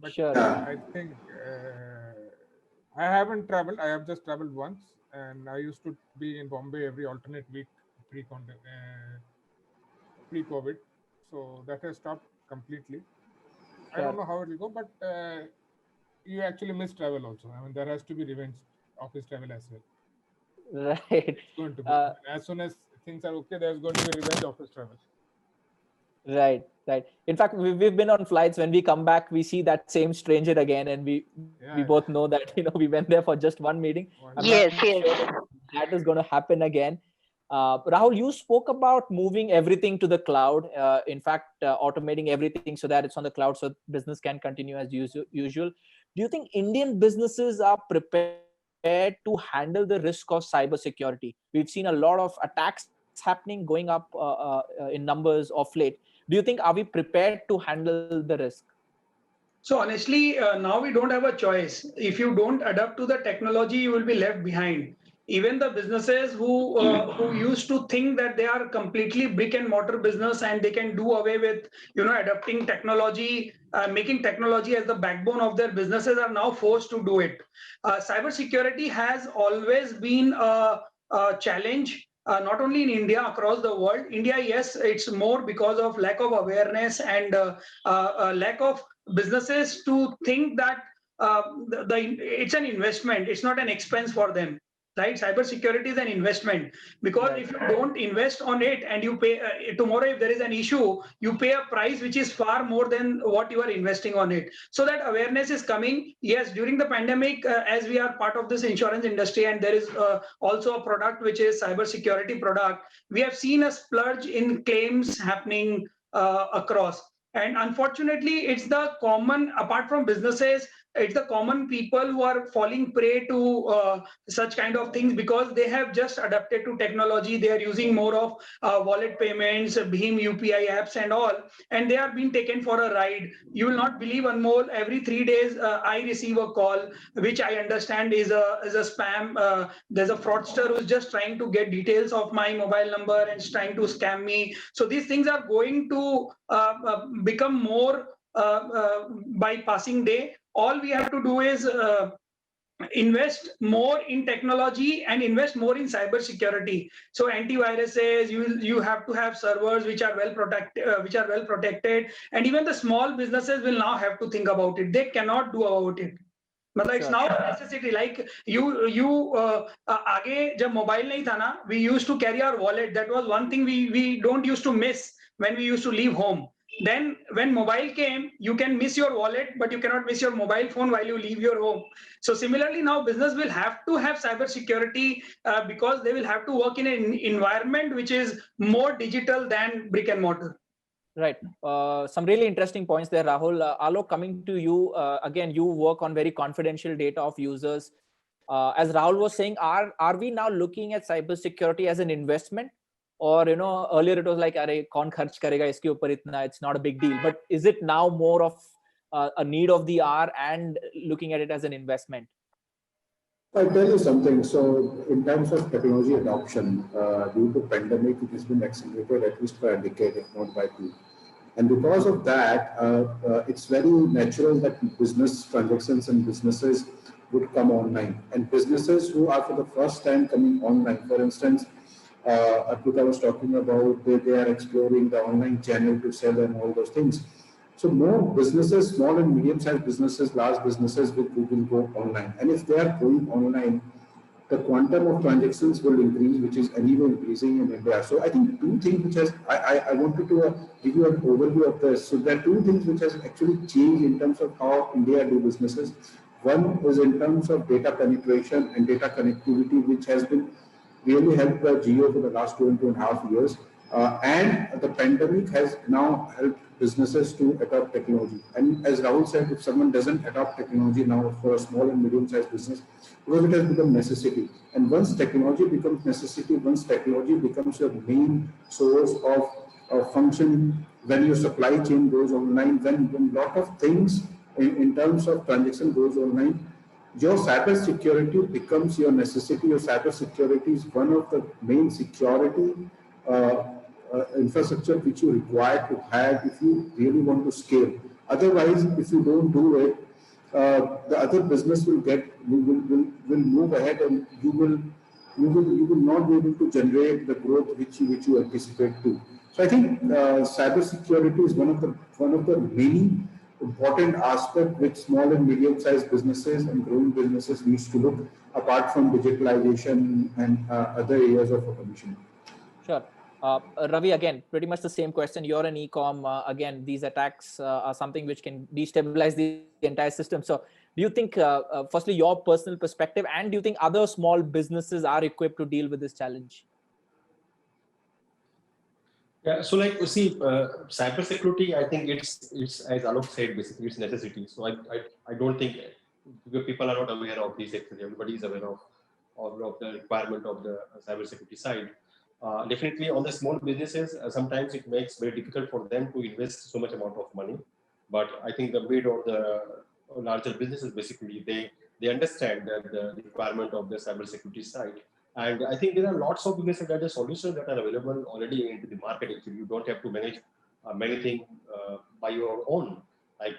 But Sure. I think I haven't traveled. I have just traveled once, and I used to be in Bombay every alternate week pre-COVID. So that has stopped completely. I don't Sure. know how it will go, but you actually miss travel also. I mean, there has to be revenge office travel as well. Right. It's going to be. As soon as things are okay, there's going to be revenge office travel. Right, right. In fact, we've been on flights. When we come back, we see that same stranger again, and we both know that we went there for just one meeting. I'm Yes, not yes. sure that is going to happen again. Rahul, you spoke about moving everything to the cloud. In fact, automating everything so that it's on the cloud, so business can continue as usual. Do you think Indian businesses are prepared to handle the risk of cybersecurity? We've seen a lot of attacks happening, going up in numbers of late. Do you think, are we prepared to handle the risk? So honestly, now we don't have a choice. If you don't adapt to the technology, you will be left behind. Even the businesses who used to think that they are completely brick and mortar business and they can do away with adapting technology, making technology as the backbone of their businesses, are now forced to do it. Cybersecurity has always been a challenge. Not only in India, across the world. India, yes, it's more because of lack of awareness and lack of businesses to think that it's an investment, it's not an expense for them, right? Cybersecurity is an investment, because if you don't invest on it and you pay tomorrow, if there is an issue, you pay a price which is far more than what you are investing on it. So that awareness is coming. Yes, during the pandemic, as we are part of this insurance industry, and there is also a product which is cybersecurity product, we have seen a splurge in claims happening across. And unfortunately, it's the common, apart from businesses, it's the common people who are falling prey to such kind of things, because they have just adapted to technology. They are using more of wallet payments, Bhim UPI apps and all, and they are being taken for a ride. You will not believe, Anmol, every 3 days I receive a call, which I understand is a spam. There's a fraudster who's just trying to get details of my mobile number and trying to scam me. So these things are going to become more by passing day. All we have to do is invest more in technology and invest more in cyber security. So antiviruses, you have to have servers which are well protected, and even the small businesses will now have to think about it. They cannot do about it. मतलब it's now a necessity. Like आगे जब mobile नहीं था ना, we used to carry our wallet. That was one thing we don't used to miss when we used to leave home. Then when mobile came, you can miss your wallet, but you cannot miss your mobile phone while you leave your home. So similarly, now business will have to have cyber security because they will have to work in an environment which is more digital than brick and mortar. Right. Some really interesting points there, Rahul. Alok, coming to you, again, you work on very confidential data of users. As Rahul was saying, are we now looking at cybersecurity as an investment? Or, earlier it was like, "Arey, kaun kharch karega iske upar itna, it's not a big deal." But is it now more of a need of the hour and looking at it as an investment? I'll tell you something. So, in terms of technology adoption, due to pandemic, it has been accelerated at least by a decade, if not by two. And because of that, it's very natural that business transactions and businesses would come online. And businesses who are for the first time coming online, for instance, Arpita was talking about they are exploring the online channel to sell and all those things. So more businesses, small and medium-sized businesses, large businesses will go online. And if they are going online, the quantum of transactions will increase, which is anyway increasing in India. So I think two things which has, I wanted to give you an overview of this. So there are two things which has actually changed in terms of how India do businesses. One is in terms of data penetration and data connectivity, which has been really helped by Geo for the last 2.5 years. And the pandemic has now helped businesses to adopt technology. And as Rahul said, if someone doesn't adopt technology now for a small and medium-sized business, because it has become necessity. And once technology becomes necessity, once technology becomes your main source of function, when your supply chain goes online, when a lot of things in terms of transaction goes online, your cyber security becomes your necessity. Your cyber security is one of the main security infrastructure which you require to have if you really want to scale. Otherwise, if you don't do it, the other business will move ahead, and you will not be able to generate the growth which you anticipate to. So I think cyber security is one of the many important aspect which small and medium-sized businesses and growing businesses needs to look, apart from digitalization and other areas of automation. Sure. Ravi, again, pretty much the same question. You're an e-com. Again, these attacks are something which can destabilize the entire system. So do you think, firstly, your personal perspective, and do you think other small businesses are equipped to deal with this challenge? Yeah, so like you see, cybersecurity, I think it's as Alok said, basically it's necessity. So I don't think people are not aware of this actually. Everybody is aware of the requirement of the cybersecurity side. Definitely on the small businesses, sometimes it makes very difficult for them to invest so much amount of money. But I think the mid or the larger businesses, basically, they understand that the requirement of the cybersecurity side. And I think there are lots of businesses that the solutions that are available already into the market. Actually, you don't have to manage many things by your own, like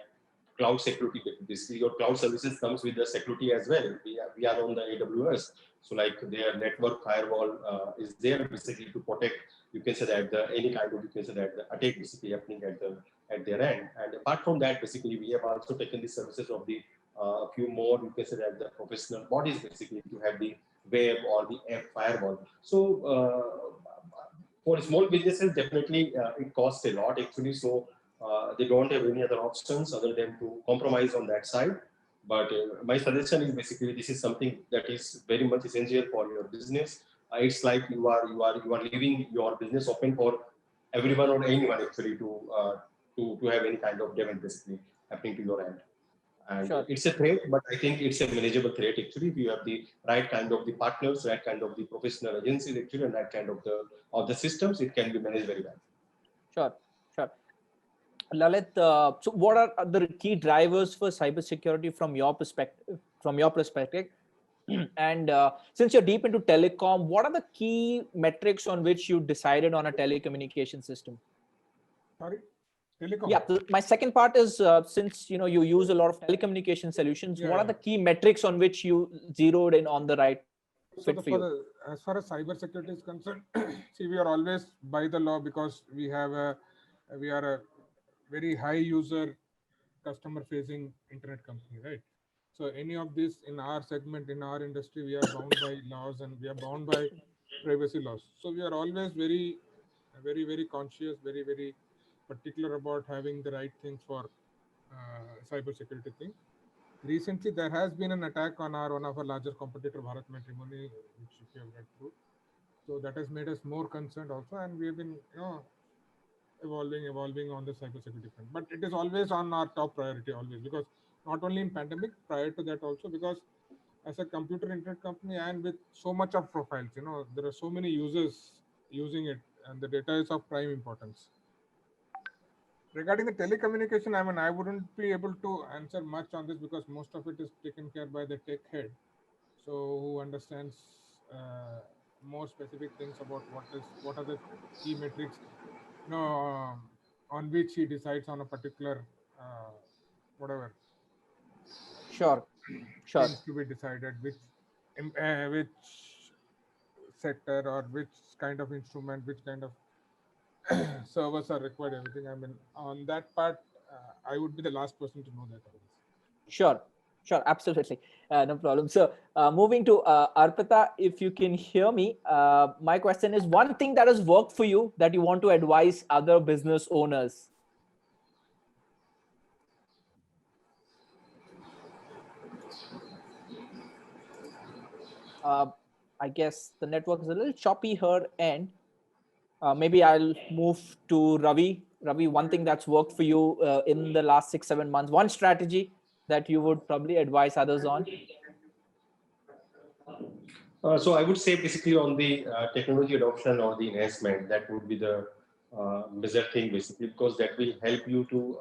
cloud security. Basically, your cloud services comes with the security as well. We are on the AWS, so like their network firewall is there basically to protect. You can say that any kind of, you can say that the attack basically happening at their end. And apart from that, basically we have also taken the services of the few more, you can say that the professional bodies basically to have the web or the app firewall. So for small businesses, definitely it costs a lot actually. So they don't have any other options other than to compromise on that side. But my suggestion is basically this is something that is very much essential for your business. It's like you are leaving your business open for everyone or anyone actually to have any kind of damage basically happening to your end. And Sure. it's a threat, but I think it's a manageable threat actually. If you have the right kind of the partners, right kind of the professional agencies actually, and that kind of the systems, it can be managed very well. Sure, sure. Lalit, so what are the key drivers for cybersecurity from your perspective? And since you're deep into telecom, what are the key metrics on which you decided on a telecommunication system? Sorry, telecom. Yeah, my second part is since you use a lot of telecommunication solutions, what are the key metrics on which you zeroed in on the right fit for you? As far as cybersecurity is concerned, see, we are always by the law because we are a very high user customer facing internet company, right? So any of this in our segment, in our industry, we are bound by laws and we are bound by privacy laws. So we are always very, very, very conscious, very, very particular about having the right things for cybersecurity thing. Recently, there has been an attack on one of our larger competitor, Bharat Matrimony, which you have read through. So that has made us more concerned also, and we have been, evolving on the cybersecurity front. But it is always on our top priority, always, because not only in pandemic, prior to that also, because as a computer internet company and with so much of profiles, there are so many users using it, and the data is of prime importance. Regarding the telecommunication, I wouldn't be able to answer much on this because most of it is taken care by the tech head. so who understands more specific things about what are the key metrics, on which he decides on a particular whatever Sure. Sure. things to be decided, which sector or which kind of instrument, which kind of servers are required, everything. I mean, on that part, I would be the last person to know that. Sure. Sure. Absolutely. No problem. So moving to Arpita, if you can hear me, my question is one thing that has worked for you that you want to advise other business owners. I guess the network is a little choppy here, and maybe I'll move to Ravi. Ravi, one thing that's worked for you in the last 6-7 months, one strategy that you would probably advise others on. So I would say basically on the technology adoption or the enhancement, that would be the major thing basically, because that will help you to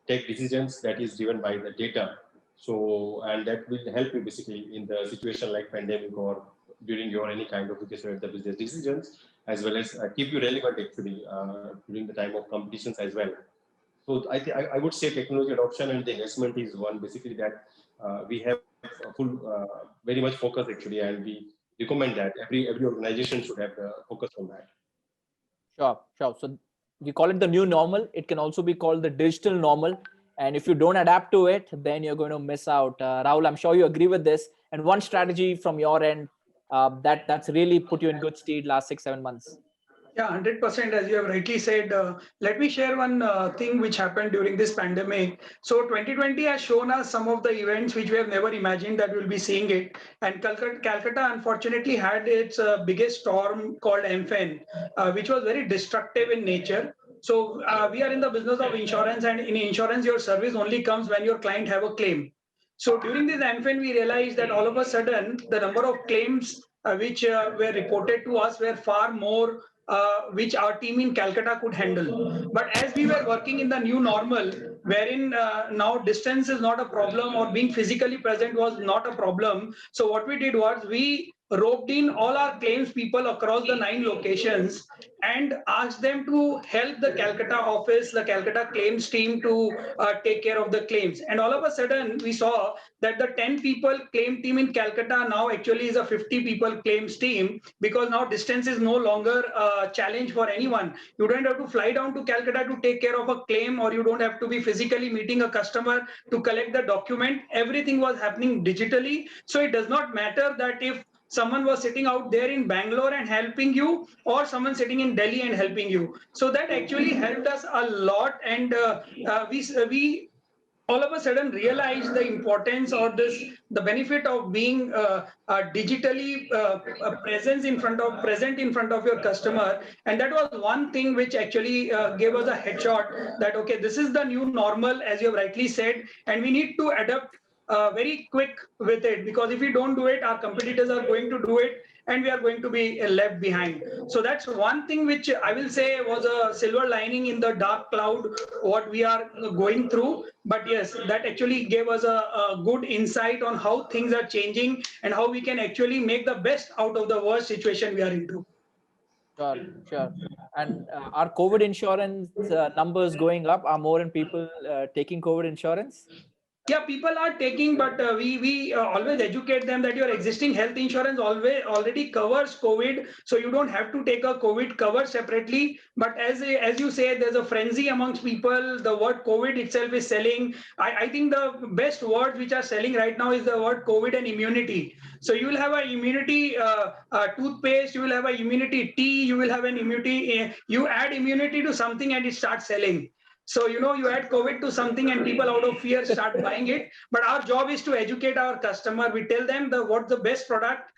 take decisions that is driven by the data. So, and that will help you basically in the situation like pandemic or during your any kind of the business decisions, as well as keep you relevant actually during the time of competitions as well. So I would say technology adoption and the investment is one basically that we have full very much focus actually, and we recommend that every organization should have focus on that. Sure, sure. So we call it the new normal. It can also be called the digital normal. And if you don't adapt to it, then you're going to miss out. Rahul, I'm sure you agree with this. And one strategy from your end that's really put you in good stead last 6-7 months. Yeah, 100%. As you have rightly said, let me share one thing which happened during this pandemic. So 2020 has shown us some of the events which we have never imagined that we'll be seeing it. And Calcutta unfortunately had its biggest storm called Amphen, which was very destructive in nature. So we are in the business of insurance, and in insurance, your service only comes when your client have a claim. So during this Amphen, we realized that all of a sudden, the number of claims which were reported to us were far more which our team in Calcutta could handle. But as we were working in the new normal, wherein now distance is not a problem or being physically present was not a problem. So what we did was we roped in all our claims people across the 9 locations and asked them to help the Calcutta office, the Calcutta claims team to take care of the claims. And all of a sudden, we saw that the 10 people claim team in Calcutta now actually is a 50 people claims team, because now distance is no longer a challenge for anyone. You don't have to fly down to Calcutta to take care of a claim, or you don't have to be physically meeting a customer to collect the document. Everything was happening digitally. So it does not matter that if someone was sitting out there in Bangalore and helping you, or someone sitting in Delhi and helping you. So that actually helped us a lot. And we all of a sudden realized the importance or the benefit of being digitally present in front of your customer. And that was one thing which actually gave us a headshot that, okay, this is the new normal, as you have rightly said, and we need to adapt very quick with it, because if we don't do it, our competitors are going to do it and we are going to be left behind. So that's one thing which I will say was a silver lining in the dark cloud, what we are going through. But yes, that actually gave us a good insight on how things are changing and how we can actually make the best out of the worst situation we are into. Sure, sure. And are COVID insurance numbers going up? Are more and people taking COVID insurance? Yeah, people are taking, but we always educate them that your existing health insurance already covers COVID, so you don't have to take a COVID cover separately. But as you say, there's a frenzy amongst people. The word COVID itself is selling. I think the best words which are selling right now is the word COVID and immunity. So you will have an immunity toothpaste, you will have an immunity tea, you will have an immunity. You add immunity to something and it starts selling. So, you add COVID to something and people out of fear start buying it. But our job is to educate our customer. We tell them what's the best product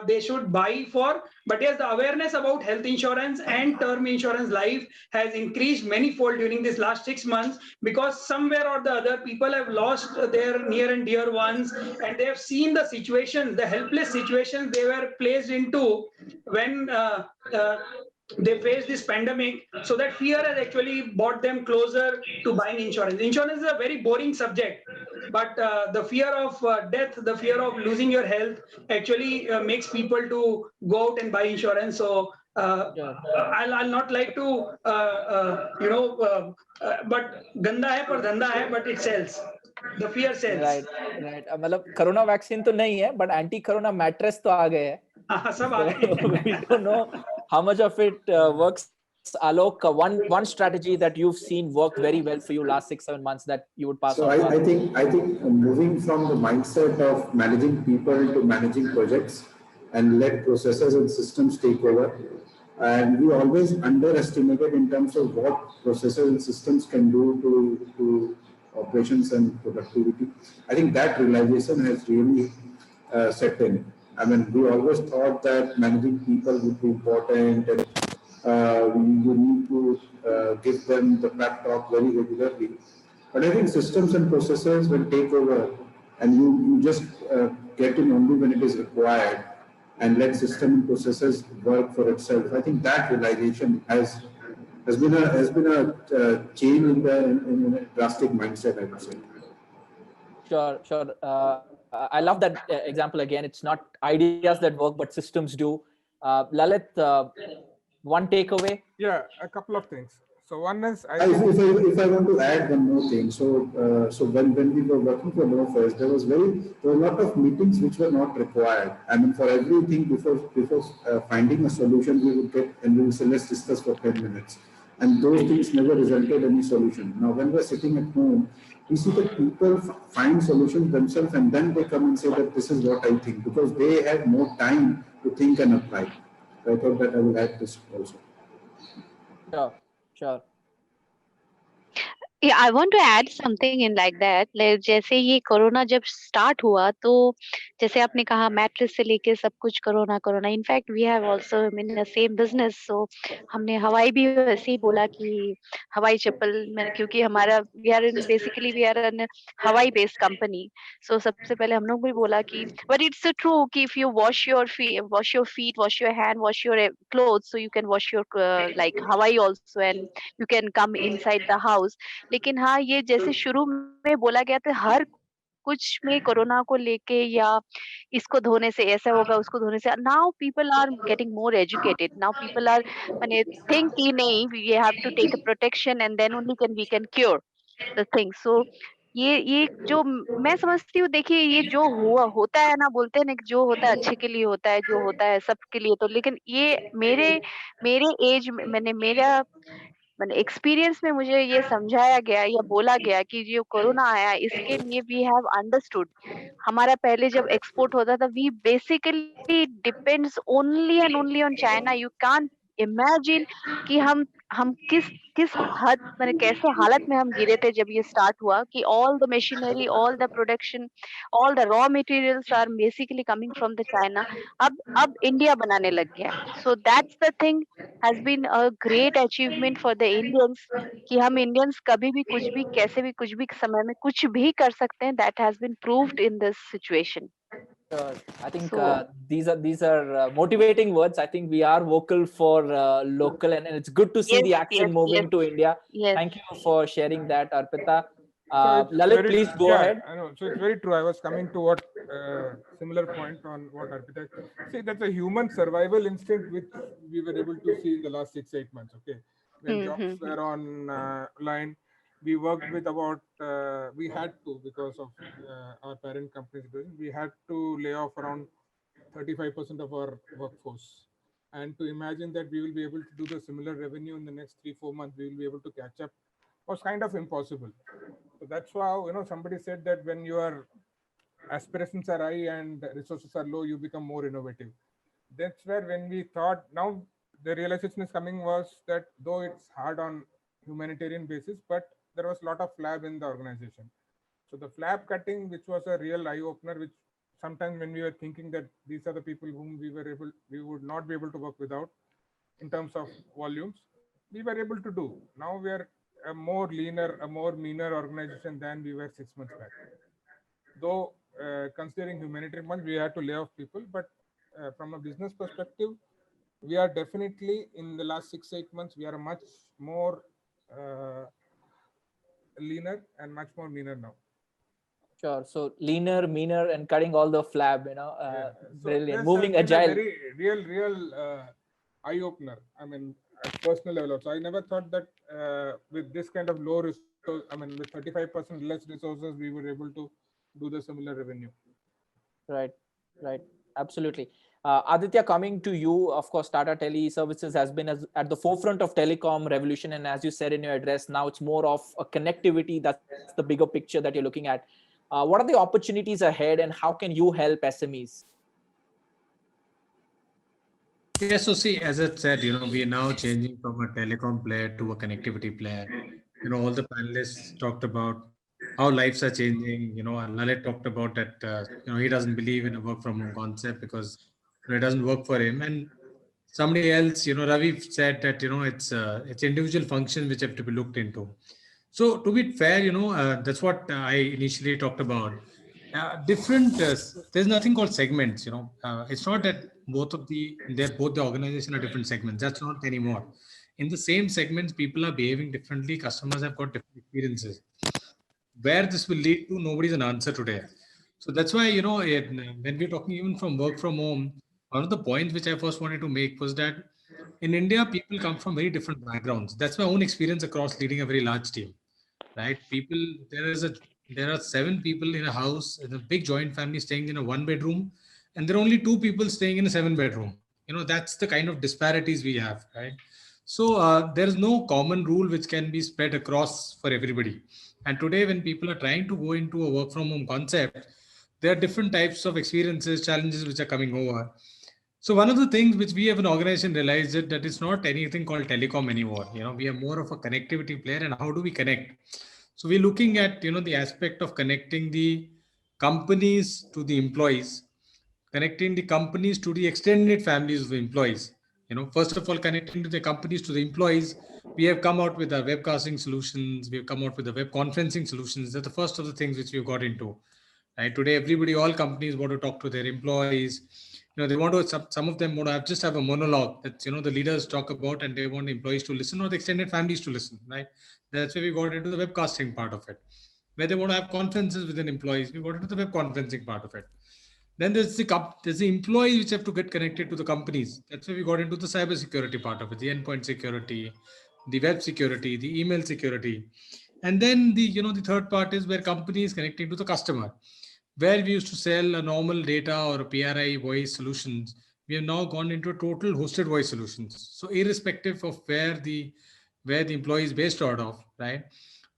they should buy for. But yes, the awareness about health insurance and term insurance life has increased manyfold during this last 6 months, because somewhere or the other, people have lost their near and dear ones, and they have seen the situations, the helpless situations they were placed into when they face this pandemic, so that fear has actually brought them closer to buying insurance. Insurance is a very boring subject, but the fear of death, the fear of losing your health actually makes people to go out and buy insurance. So Sure. I'll not like to but ganda hai par dhanda hai, but it sells. The fear sells. Right. मतलब corona vaccine तो नहीं है, but anti corona mattress तो आ गए हैं. हाँ, सब आ So गए. we don't know how much of it works. Alok, one strategy that you've seen worked very well for you last 6-7 months that you would pass So on to others. I think moving from the mindset of managing people to managing projects and let processes and systems take over. And we always underestimated in terms of what processes and systems can do to operations and productivity. I think that realization has really set in. I mean, we always thought that managing people would be important and you need to give them the pep talk very regularly. But I think systems and processes will take over, and you just get in only when it is required, and let system and processes work for itself. I think that realization has been a change in a drastic mindset, I would say. Sure. I love that example again. It's not ideas that work, but systems do. Lalit, one takeaway? Yeah, a couple of things. So one is, If I want to add one more thing, so when we were working for NoFirst, there were a lot of meetings which were not required. I mean, for everything before finding a solution, we would get and we would say, let's discuss for 10 minutes, and those things never resulted in any solution. Now, when we're sitting at home, we see that people find solutions themselves, and then they come and say that this is what I think, because they have more time to think and apply. So I thought that I will add this also. Sure. Yeah, I want to add something in like that. Like जैसे ये corona जब start हुआ तो जैसे आपने कहा mattress से लेके सब कुछ corona in fact we have also in the same business so हमने हवाई भी वैसे ही बोला कि हवाई चप्पल में क्योंकि हमारा we are an Hawaii based company so सबसे पहले हम लोग भी बोला कि बट इट्स ट्रू कि if you wash your feet wash your hand wash your clothes so you can wash your like Hawaii also and you can come inside the house लेकिन हाँ ये जैसे शुरू में बोला गया था हर कुछ में कोरोना को लेके या इसको धोने से ऐसा होगा उसको धोने से now people are getting more educated now people are माने थिंक कि नहीं we have to take a protection and then only can we can cure the thing so ये जो मैं समझती हूँ देखिए ये जो हुआ होता है ना बोलते हैं ना कि जो होता है अच्छे के लिए होता है जो होता है सबके लिए तो लेकिन ये मेरे मेरे एज में मैंने एक्सपीरियंस में मुझे ये समझाया गया या बोला गया कि जो कोरोना आया इसके लिए वी हैव अंडरस्टूड हमारा पहले जब एक्सपोर्ट होता था we basically depends only and only on China you can't imagine कि हम किस हद मैंने कैसे हालत में हम गिरे थे जब ये स्टार्ट हुआ कि all the machinery all the production all the raw materials are basically coming from the China अब इंडिया बनाने लग गया so that's the thing has been a great achievement for the Indians कि हम Indians कभी भी कुछ भी कैसे भी कुछ भी समय में कुछ भी कर सकते हैं that has been proved in this situation. Sure. I think So these are motivating words. I think we are vocal for local, and it's good to see the action moving to India. yes. Thank you for sharing that, Arpita. So it's Lalit, very- please go ahead. I know. So it's very true. I was coming to what similar point on what Arpita. See, that's a human survival instinct which we were able to see in the last 6-8 months. Okay, when jobs were on line, we worked with about we had to because of our parent company's doing. We had to lay off around 35% of our workforce. And to imagine that we will be able to do the similar revenue in the next 3-4 months, we will be able to catch up was kind of impossible. So that's why somebody said that when your aspirations are high and resources are low, you become more innovative. That's where when we thought now the realization is coming was that though it's hard on humanitarian basis, but there was a lot of flab in the organization. So the flab cutting, which was a real eye opener, which sometimes when we were thinking that these are the people whom we would not be able to work without in terms of volumes, we were able to do. Now we are a more leaner, a more meaner organization than we were 6 months back. Though considering humanitarian month, we had to lay off people, but from a business perspective, we are definitely in the last 6-8 months, we are much more leaner and much more meaner now. Sure. So leaner, meaner, and cutting all the flab, Yeah. So brilliant. this Moving has been a agile. very real eye opener. I mean, at personal level also, I never thought that with this kind of low resource, I mean, with 35% less resources, we were able to do the similar revenue. Right, right. Absolutely. Aditya, coming to you, of course, Tata Tele Services has been at the forefront of telecom revolution. And as you said in your address, now it's more of a connectivity. That's the bigger picture that you're looking at. What are the opportunities ahead and how can you help SMEs? Yeah, so see, as I said, we are now changing from a telecom player to a connectivity player. All the panelists talked about how lives are changing. And Lalit talked about that, he doesn't believe in a work from home concept because it doesn't work for him. And somebody else, Ravi said that, it's individual functions which have to be looked into. So to be fair, that's what I initially talked about. There's nothing called segments. It's not that both the organization are different segments. That's not anymore. In the same segments, people are behaving differently. Customers have got different experiences. Where this will lead to, nobody's an answer today. So that's why, when we're talking even from work from home, one of the points which I first wanted to make was that in India, people come from very different backgrounds. That's my own experience across leading a very large team, right? There are 7 people in a house, in a big joint family staying in a 1 bedroom, and there are only 2 people staying in a 7 bedroom. That's the kind of disparities we have, right? So there is no common rule which can be spread across for everybody. And today, when people are trying to go into a work from home concept, there are different types of experiences, challenges which are coming over. So one of the things which we have an organization realized that it's not anything called telecom anymore. We are more of a connectivity player. And how do we connect? So we're looking at the aspect of connecting the companies to the employees, connecting the companies to the extended families of the employees. First of all, connecting to the companies to the employees. We have come out with our webcasting solutions. We have come out with the web conferencing solutions. That's the first of the things which we've got into. Right today, all companies want to talk to their employees. They want to, some of them want to just have a monologue that the leaders talk about, and they want employees to listen or the extended families to listen. Right, that's where we got into the webcasting part of it. Where they want to have conferences within employees, we got into the web conferencing part of it. Then there's the employees which have to get connected to the companies. That's where we got into the cyber security part of it, the endpoint security, the web security, the email security. And then the third part is where company is connecting to the customer. Where we used to sell a normal data or a PRI voice solutions, we have now gone into a total hosted voice solutions. So irrespective of where the employee is based out of, right?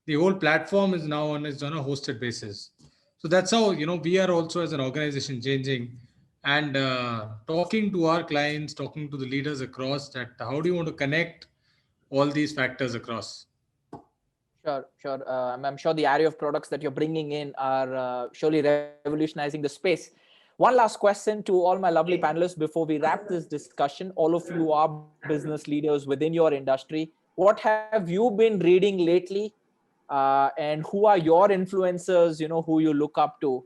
The whole platform is now on a hosted basis. So that's how we are also as an organization changing and talking to our clients, talking to the leaders across that. How do you want to connect all these factors across? Sure, sure. I'm sure the array of products that you're bringing in are surely revolutionizing the space. One last question to all my lovely panelists before we wrap this discussion. All of you are business leaders within your industry. What have you been reading lately? And who are your influencers, who you look up to?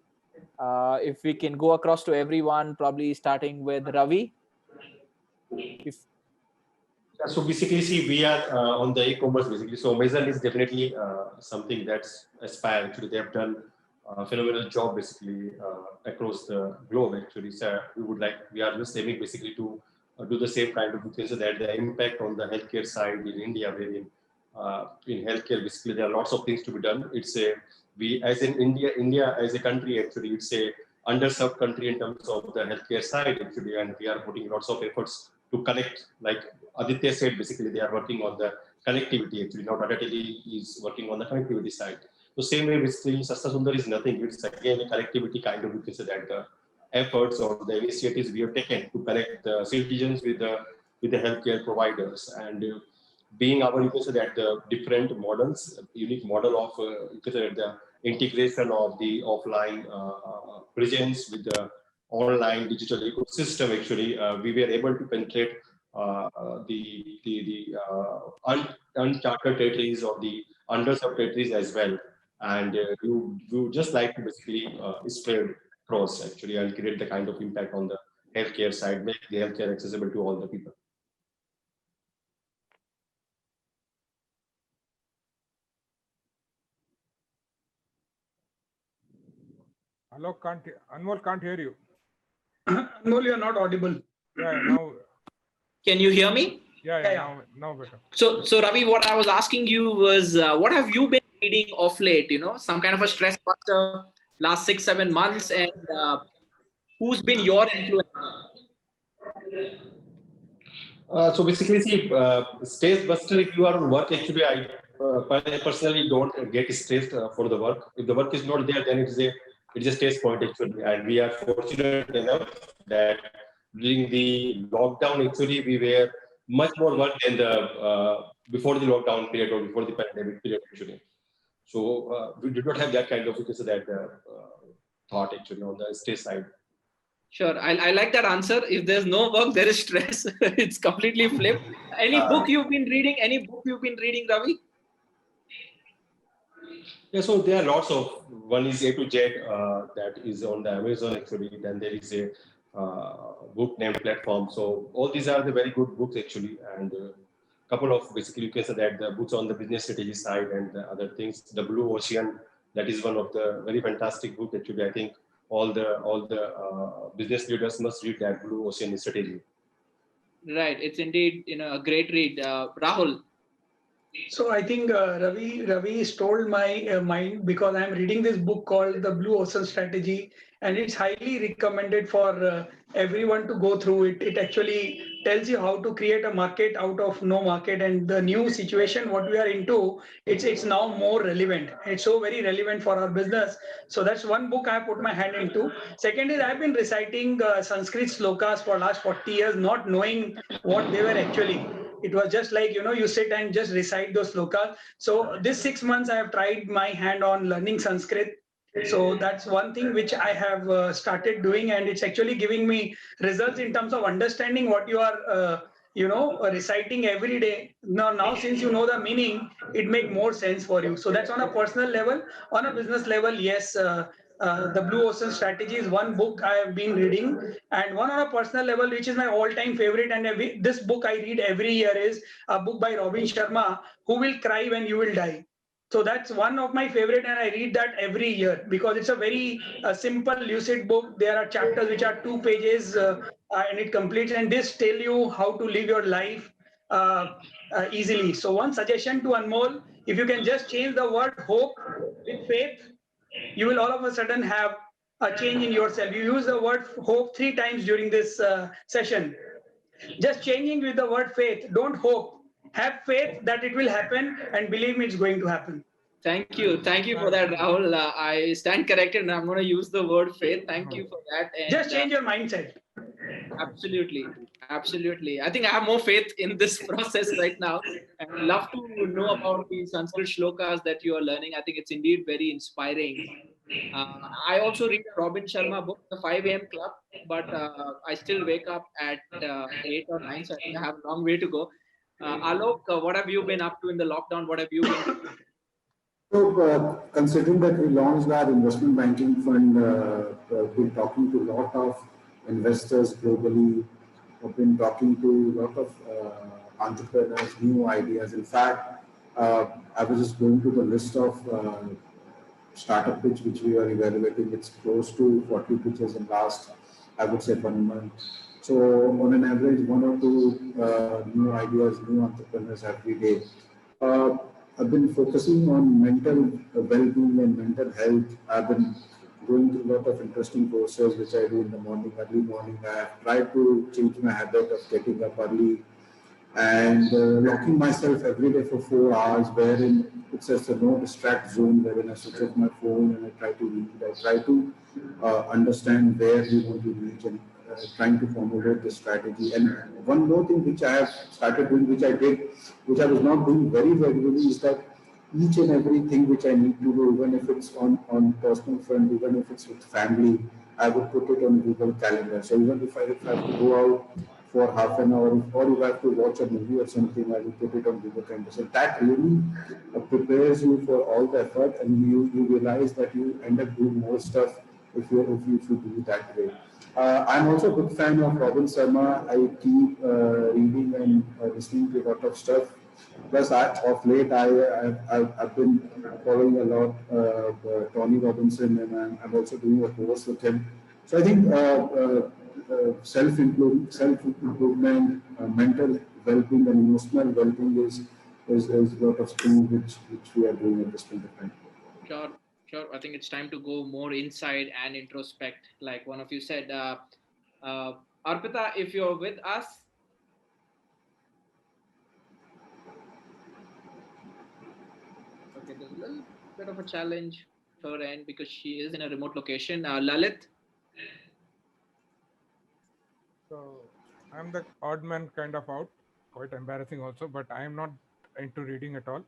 If we can go across to everyone, probably starting with Ravi. So basically, see, we are on the e-commerce basically. So Amazon is definitely something that's Aspire. Actually, they have done a phenomenal job basically across the globe. Actually, so we are just aiming basically to do the same kind of things so that the impact on the healthcare side in India, wherein in healthcare basically there are lots of things to be done. It's as in India as a country actually, it's a underserved country in terms of the healthcare side actually, and we are putting lots of efforts to connect. Like Aditya said, basically they are working on the connectivity actually. Now Tata Tele is working on the connectivity side. So same way basically Sasta Sundar is nothing. It's again a connectivity kind of, you can say that the efforts or the initiatives we have taken to connect the citizens with the healthcare providers, and being our, you can say that the different models, unique model of you can say the integration of the offline presence with the online digital ecosystem. Actually, we were able to penetrate the uncharted territories or the underserved territories as well. And you just like to basically spread across actually and create the kind of impact on the healthcare side, make the healthcare accessible to all the people. Alok Anmol can't hear you. No, you're not audible. Yeah, now, Can you hear me? yeah, now better. So Ravi, what I was asking you was, what have you been reading of late? You know, some kind of a stress buster last 6-7 months, and who's been your influence? So basically, see, stress buster, if you are on work, actually, I personally don't get stressed for the work. If the work is not there, then it's a stress point actually. And we are fortunate enough that during the lockdown, actually, we were much more work than the before the lockdown period or before the pandemic period actually. So we did not have that kind of thought actually on the stress side. Sure, I like that answer. If there's no work, there is stress. It's completely flipped. Any book you've been reading? Any book you've been reading, Ravi? Yeah, so there are lots of. One is A to Z that is on the Amazon actually. Then there is a book named Platform. So all these are the very good books actually, and couple of basically you can say that the books on the business strategy side and the other things. The Blue Ocean, that is one of the very fantastic book actually. I think all the business leaders must read that Blue Ocean strategy. Right, it's indeed a great read. Rahul. So I think Ravi stole my mind because I'm reading this book called The Blue Ocean Strategy, and it's highly recommended for everyone to go through it. It actually tells you how to create a market out of no market, and the new situation what we are into, it's now more relevant. It's so very relevant for our business. So that's one book I put my hand into. Second is I've been reciting Sanskrit slokas for last 40 years, not knowing what they were actually. It was just like, you sit and just recite those slokas. So this 6 months, I have tried my hand on learning Sanskrit. So that's one thing which I have started doing, and it's actually giving me results in terms of understanding what you are, reciting every day. Now, since you know the meaning, it make more sense for you. So that's on a personal level. On a business level, yes, the Blue Ocean Strategy is one book I have been reading, and one on a personal level, which is my all-time favorite. And this book I read every year is a book by Robin Sharma, Who Will Cry When You Will Die. So that's one of my favorite, and I read that every year because it's a very simple, lucid book. There are chapters which are 2 pages, and it completes, and this tell you how to live your life easily. So one suggestion to Anmol: if you can just change the word hope with faith, you will all of a sudden have a change in yourself. You use the word hope 3 times during this session. Just changing with the word faith. Don't hope. Have faith that it will happen, and believe me, it's going to happen. Thank you for that, Rahul. I stand corrected, and I'm going to use the word faith. Thank you for that. And, just change your mindset. Absolutely. I think I have more faith in this process right now, and love to know about the Sanskrit shlokas that you are learning. I think it's indeed very inspiring. I also read a Robin Sharma book, The 5 a.m. Club, but I still wake up at 8 or 9, so I think I have a long way to go. Alok, what have you been up to in the lockdown? What have you been doing? So, considering that we launched our investment banking fund, we've been talking to a lot of investors globally. We've been talking to a lot of entrepreneurs, new ideas. In fact, I was just going to the list of startup pitch which we are evaluating. It's close to 40 pitches in last, I would say, 1 month. So on an average, 1 or 2 new ideas, new entrepreneurs every day. I've been focusing on mental well-being and mental health. I've been going through a lot of interesting courses which I do in the morning, early morning. I have tried to change my habit of getting up early and locking myself every day for 4 hours, wherein it's just a no distract zone, wherein I switch off my phone and I try to read. I try to understand where we want to reach and trying to formulate the strategy. And one more thing which I have started doing, which I was not doing very regularly, is that each and everything which I need to do, even if it's on personal front, even if it's with family, I would put it on Google Calendar. So even if I have to go out for half an hour, or if I have to watch a movie or something, I will put it on Google Calendar. So that really prepares you for all the effort, and you realize that you end up doing more stuff if you do it that way. I'm also a big fan of Robin Sharma. I keep reading and listening to a lot of stuff. plus of late I've been following a lot Tony Robinson, and I'm also doing a course with him. So I think self-improvement, mental well-being, and emotional well-being is a lot of things which we are doing at this point of time. Sure, sure. I think it's time to go more inside and introspect, like one of you said. Arpita, if you're with us. Okay, there's a little bit of a challenge her end because she is in a remote location. Lalit. So I'm the odd man kind of out, quite embarrassing also, but I am not into reading at all.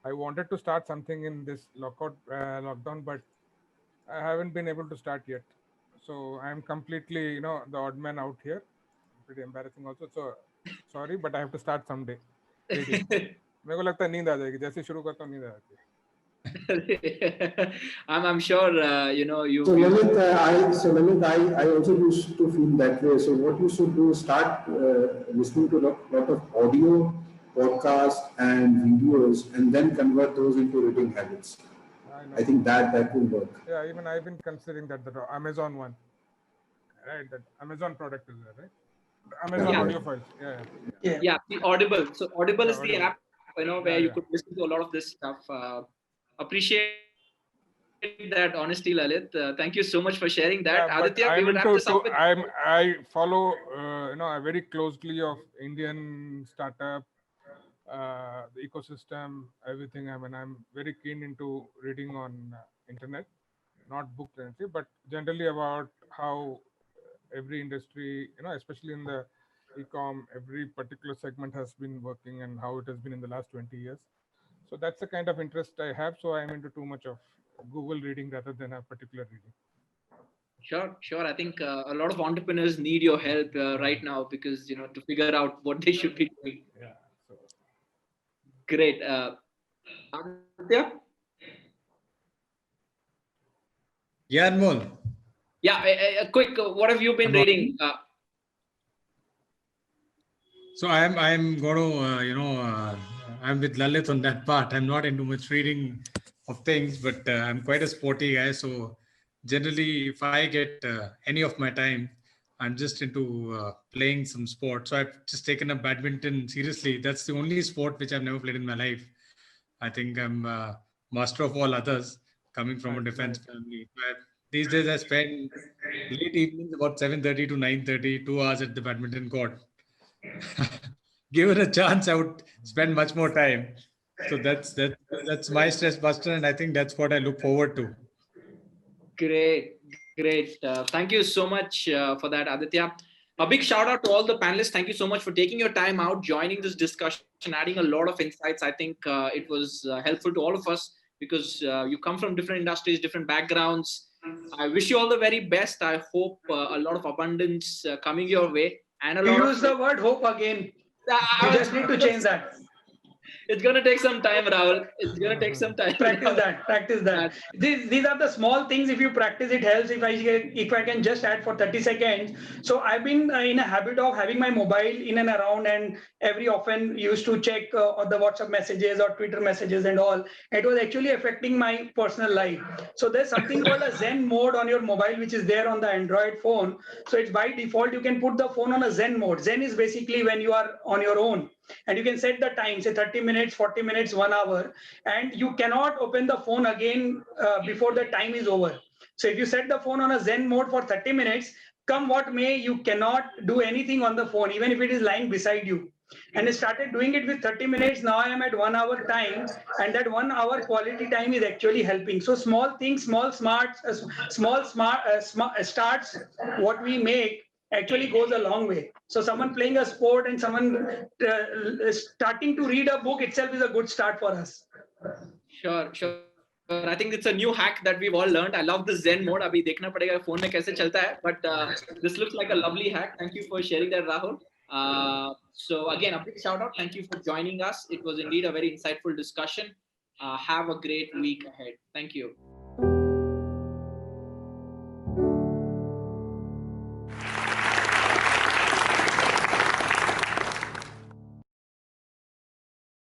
I wanted to start something in this lockdown, but I haven't been able to start yet. So I'm completely, the odd man out here. Pretty embarrassing also. So sorry, but I have to start someday. Reading. मेरे को लगता है नींद आ जाएगी जैसे शुरू करता हूँ नींद आ जाती है. I'm sure you. So Lalit, I also used to feel that way. So what you should do is start listening to a lot of audio, podcasts, and videos, and then convert those into reading habits. I think that will work. Yeah, even I've been considering that the Amazon one, right? That Amazon product is there, right? Amazon audio files. Yeah, the Audible. So Audible is the Audible. app, where you could listen to a lot of this stuff. Appreciate that honesty, Lalit. Thank you so much for sharing that. Aditya, we will wrap this up with. I follow, very closely of Indian startup, the ecosystem, everything. I mean, I'm very keen into reading on internet, not book currently, but generally about how every industry, especially in the e-com, every particular segment has been working and how it has been in the last 20 years. So that's the kind of interest I have. So I'm into too much of Google reading rather than a particular reading. Sure. I think a lot of entrepreneurs need your help right now because, to figure out what they should be doing. Yeah. So. Great. Aditya? Yeah, Anmol. Yeah, a quick, what have you been reading? So I'm going to, I'm with Lalit on that part. I'm not into much reading of things, but I'm quite a sporty guy. So generally, if I get any of my time, I'm just into playing some sport. So I've just taken up badminton seriously. That's the only sport which I've never played in my life. I think I'm master of all others, coming from a defense family. But these days, I spend late evenings, about 7:30 to 9:30, 2 hours at the badminton court. Given a chance, I would spend much more time. So that's my stress buster, and I think that's what I look forward to. Great. Thank you so much for that, Aditya. A big shout out to all the panelists. Thank you so much for taking your time out, joining this discussion, adding a lot of insights. I think it was helpful to all of us because you come from different industries, different backgrounds. I wish you all the very best. I hope a lot of abundance coming your way. And a lot use the word hope again. You just need to change that. It's going to take some time, Rahul. It's going to take some time. Practice that. These are the small things. If you practice, it helps. If I can just add for 30 seconds. So I've been in a habit of having my mobile in and around, and every often used to check the WhatsApp messages or Twitter messages and all. It was actually affecting my personal life. So there's something called a Zen mode on your mobile, which is there on the Android phone. So it's by default, you can put the phone on a Zen mode. Zen is basically when you are on your own. And you can set the time, say 30 minutes, 40 minutes, 1 hour, and you cannot open the phone again before the time is over. So if you set the phone on a Zen mode for 30 minutes, come what may, you cannot do anything on the phone, even if it is lying beside you. And I started doing it with 30 minutes. Now I am at 1 hour time, and that 1 hour quality time is actually helping. So small things, small starts, what we make actually goes a long way. So someone playing a sport and someone starting to read a book itself is a good start for us. Sure. I think it's a new hack that we've all learned. I love the Zen mode. Abhi dekhna padega phone mein kaise chalta hai. But this looks like a lovely hack. Thank you for sharing that, Rahul. So again, a big shout out. Thank you for joining us. It was indeed a very insightful discussion. Have a great week ahead. Thank you.